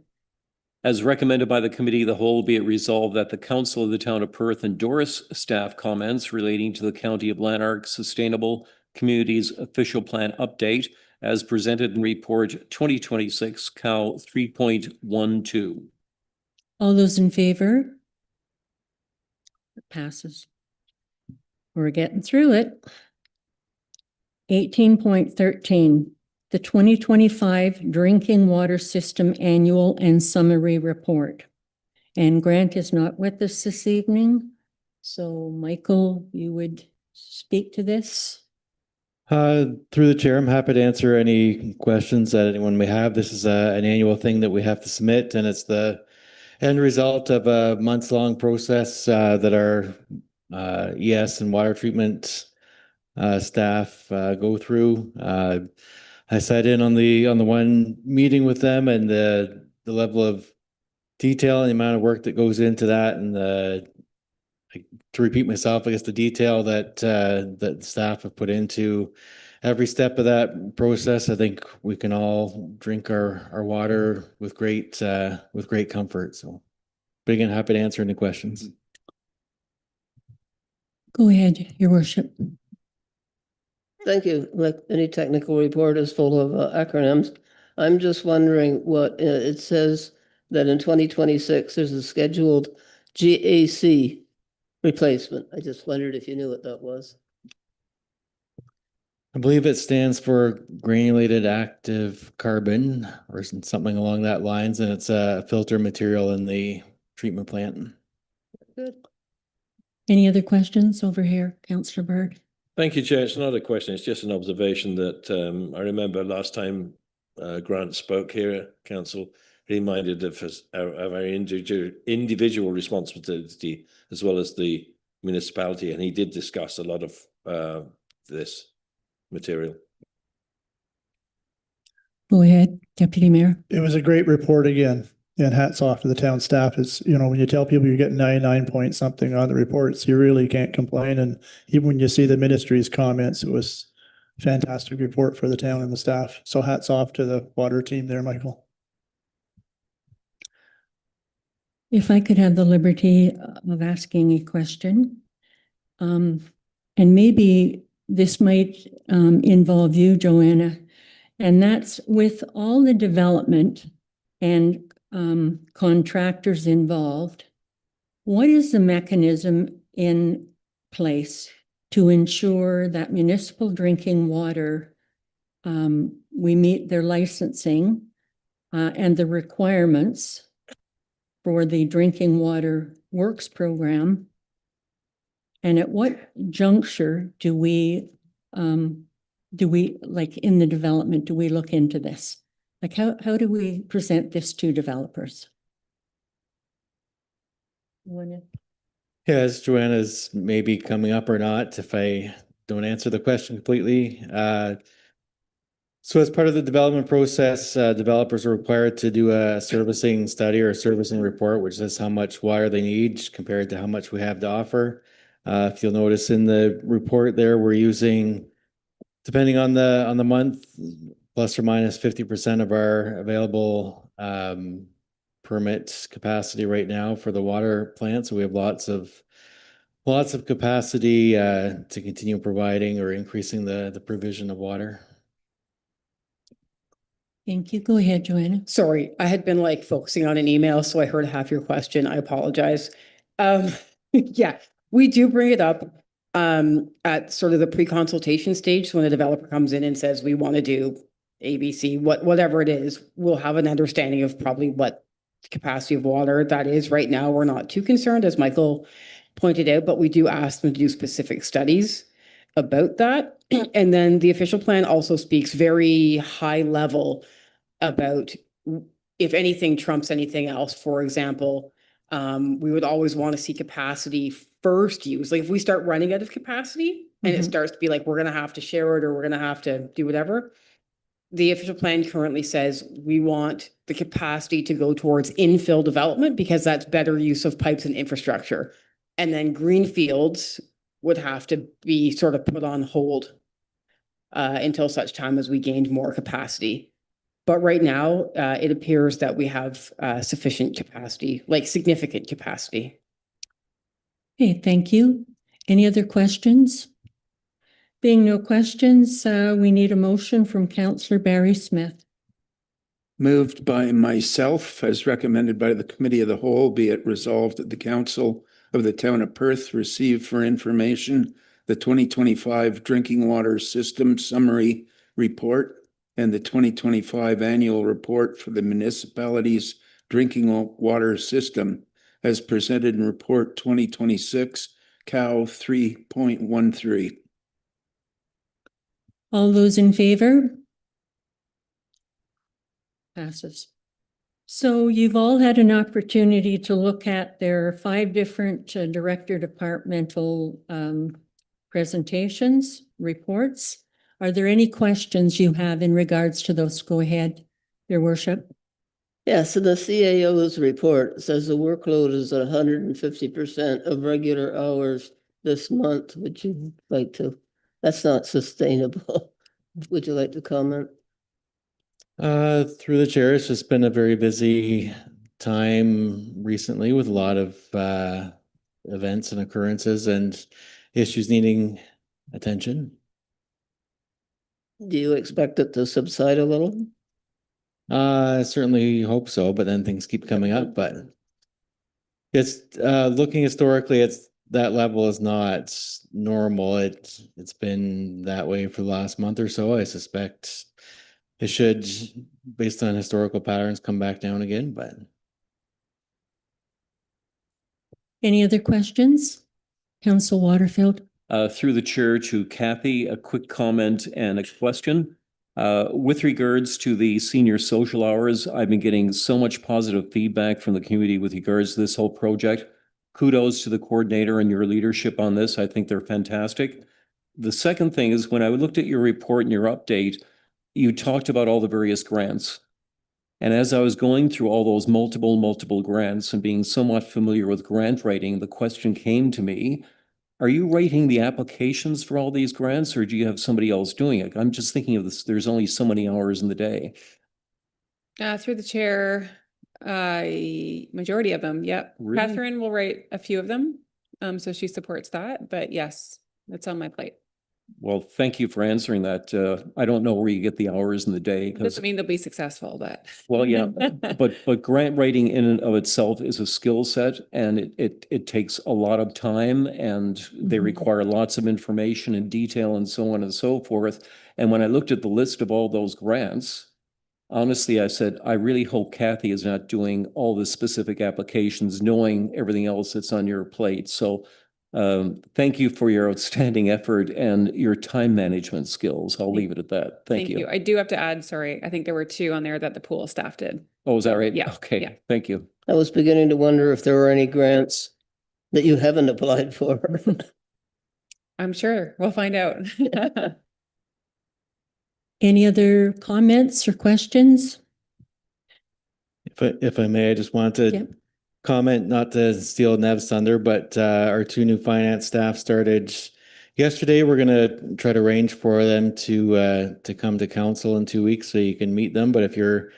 As recommended by the Committee of the Whole, be it resolved that the Council of the Town of Perth endorse staff comments relating to the County of Lanark Sustainable Communities Official Plan Update as presented in Report 2026 COW 3.12. All those in favor? It passes. We're getting through it. 18.13, the 2025 Drinking Water System Annual and Summary Report. And Grant is not with us this evening. So Michael, you would speak to this? Through the chair, I'm happy to answer any questions that anyone may have. This is an annual thing that we have to submit, and it's the end result of a months-long process that our ES and water treatment staff go through. I sat in on the one meeting with them, and the level of detail and the amount of work that goes into that, and to repeat myself, I guess the detail that that staff have put into every step of that process. I think we can all drink our water with great comfort. So, but again, happy to answer any questions. Go ahead, Your Worship. Thank you. Like any technical report is full of acronyms. I'm just wondering what it says that in 2026 there's a scheduled GAC replacement. I just wondered if you knew what that was. I believe it stands for granulated active carbon or something along that lines, and it's a filter material in the treatment plant. Good. Any other questions over here, Councillor Bird? thank you, Chair. It's not a question, it's just an observation that I remember last time Grant spoke here, Council, reminded of our individual responsibility as well as the municipality, and he did discuss a lot of this material. Go ahead, Deputy Mayor. It was a great report again, and hats off to the town staff. It's, when you tell people you're getting 99 point something on the reports, you really can't complain. And even when you see the ministry's comments, it was a fantastic report for the town and the staff. So hats off to the water team there, Michael. If I could have the liberty of asking a question, and maybe this might involve you, Joanna, and that's with all the development and contractors involved, what is the mechanism in place to ensure that municipal drinking water, we meet their licensing and the requirements for the Drinking Water Works program? And at what juncture do we do we, like in the development, do we look into this? Like how do we present this to developers? Wanna- Yeah, as Joanna's maybe coming up or not, if I don't answer the question completely. So as part of the development process, developers are required to do a servicing study or a servicing report, which says how much water they need compared to how much we have to offer. If you'll notice in the report there, we're using, depending on the month, plus or minus 50% of our available permit capacity right now for the water plant. So we have lots of capacity to continue providing or increasing the provision of water. Thank you. Go ahead, Joanna. Sorry, I had been like focusing on an email, so I heard half your question. I apologize. Yeah, we do bring it up at sort of the pre-consultation stage. So when a developer comes in and says, we want to do ABC, whatever it is, we'll have an understanding of probably what capacity of water that is. Right now, we're not too concerned, as Michael pointed out, but we do ask them to do specific studies about that. And then the official plan also speaks very high level about if anything trumps anything else. For example, we would always want to see capacity first use. Like if we start running out of capacity and it starts to be like, we're going to have to share it or we're going to have to do whatever. The official plan currently says we want the capacity to go towards infill development because that's better use of pipes and infrastructure. And then greenfields would have to be sort of put on hold until such time as we gained more capacity. But right now, it appears that we have sufficient capacity, like significant capacity. Okay, thank you. Any other questions? Being no questions, we need a motion from Councillor Barry Smith. Moved by myself as recommended by the Committee of the Whole, be it resolved that the Council of the Town of Perth receive for information the 2025 Drinking Water System Summary Report and the 2025 Annual Report for the municipality's drinking water system as presented in Report 2026 COW 3.13. All those in favor? Passes. So you've all had an opportunity to look at their 5 different director departmental presentations, reports. Are there any questions you have in regards to those? Go ahead, Your Worship. Yes, so the CAO's report says the workload is at 150% of regular hours this month. Would you like to? That's not sustainable. Would you like to comment? Through the chair, it's just been a very busy time recently with a lot of events and occurrences and issues needing attention. Do you expect it to subside a little? I certainly hope so, but then things keep coming up. But it's looking historically, it's that level is not normal. It's been that way for the last month or so. I suspect it should, based on historical patterns, come back down again. But Any other questions? Council Waterfield. Through the chair to Kathy, a quick comment and a question. With regards to the senior social hours, I've been getting so much positive feedback from the community with regards to this whole project. Kudos to the coordinator and your leadership on this. I think they're fantastic. The second thing is when I looked at your report and your update, you talked about all the various grants. And as I was going through all those multiple grants and being somewhat familiar with grant writing, the question came to me, are you writing the applications for all these grants or do you have somebody else doing it? I'm just thinking of this, there's only so many hours in the day. Through the chair, majority of them, yep. Really? Catherine will write a few of them, so she supports that, but yes, it's on my plate. Well, thank you for answering that. I don't know where you get the hours in the day. Doesn't mean they'll be successful, but. Well, yeah, but grant writing in and of itself is a skill set and it takes a lot of time and they require lots of information and detail and so on and so forth. And when I looked at the list of all those grants, honestly, I said, I really hope Kathy is not doing all the specific applications, knowing everything else that's on your plate. So Thank you for your outstanding effort and your time management skills. I'll leave it at that. Thank you. I do have to add, sorry, I think there were two on there that the pool staff did. Oh, is that right? Yeah, Okay, yeah. thank you. I was beginning to wonder if there were any grants that you haven't applied for. I'm sure we'll find out. Any other comments or questions? If I may, I just wanted Yep. to comment, not to steal Nev's thunder, but our two new finance staff started yesterday. We're gonna try to arrange for them to come to council in 2 weeks so you can meet them. But if you're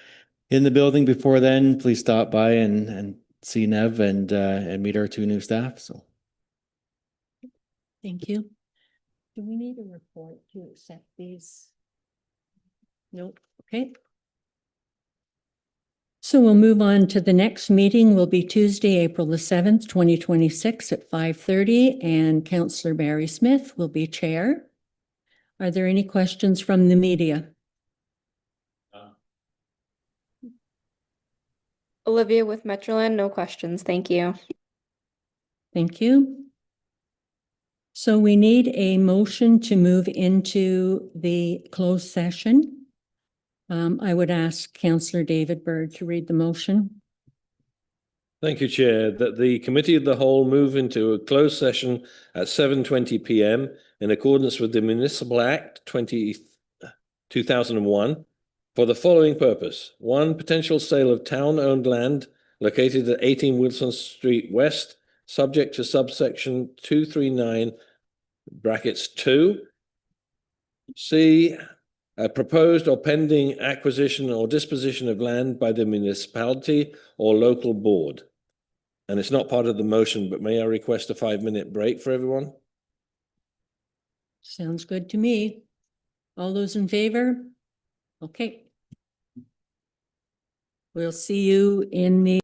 in the building before then, please stop by and see Nev and meet our two new staff. So Thank you. Do we need a report to accept these? Nope. Okay. So we'll move on to the next meeting will be Tuesday, April the 7th, 2026 at 5:30, and Councillor Barry Smith will be chair. Are there any questions from the media? Olivia with Metroland, no questions. Thank you. Thank you. So we need a motion to move into the closed session. I would ask Councillor David Byrd to read the motion. Thank you, Chair. That the Committee of the Whole move into a closed session at 7:20 PM in accordance with the Municipal Act 2001 for the following purpose. 1, potential sale of town-owned land located at 18 Wilson Street West, subject to subsection 239 brackets 2. C, a proposed or pending acquisition or disposition of land by the municipality or local board. And it's not part of the motion, but may I request a 5-minute break for everyone? Sounds good to me. All those in favor? Okay. We'll see you in the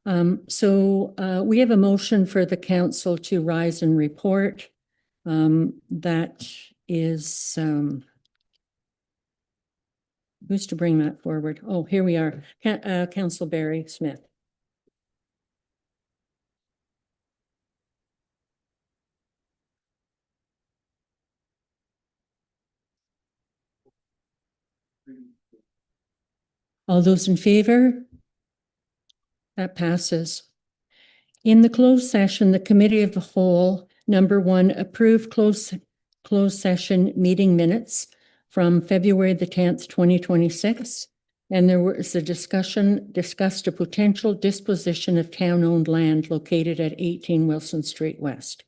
We have a motion for the council to rise and report. That is, who's to bring that forward? Oh, here we are. Council Barry Smith. All those in favor? That passes. In the closed session, the Committee of the Whole, number 1, approved closed session meeting minutes from February the 10th, 2026. And there was a discussed a potential disposition of town-owned land located at 18 Wilson Street West.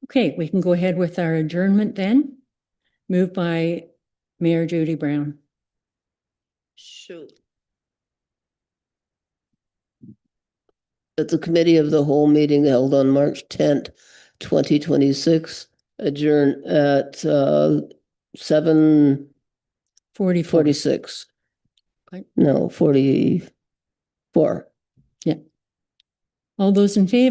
Okay, we can go ahead with our adjournment then. Moved by Mayor Judy Brown. Shoot. At the Committee of the Whole meeting held on March 10th, 2026, adjourn at 7:46. No, 44. Yeah. All those in favor?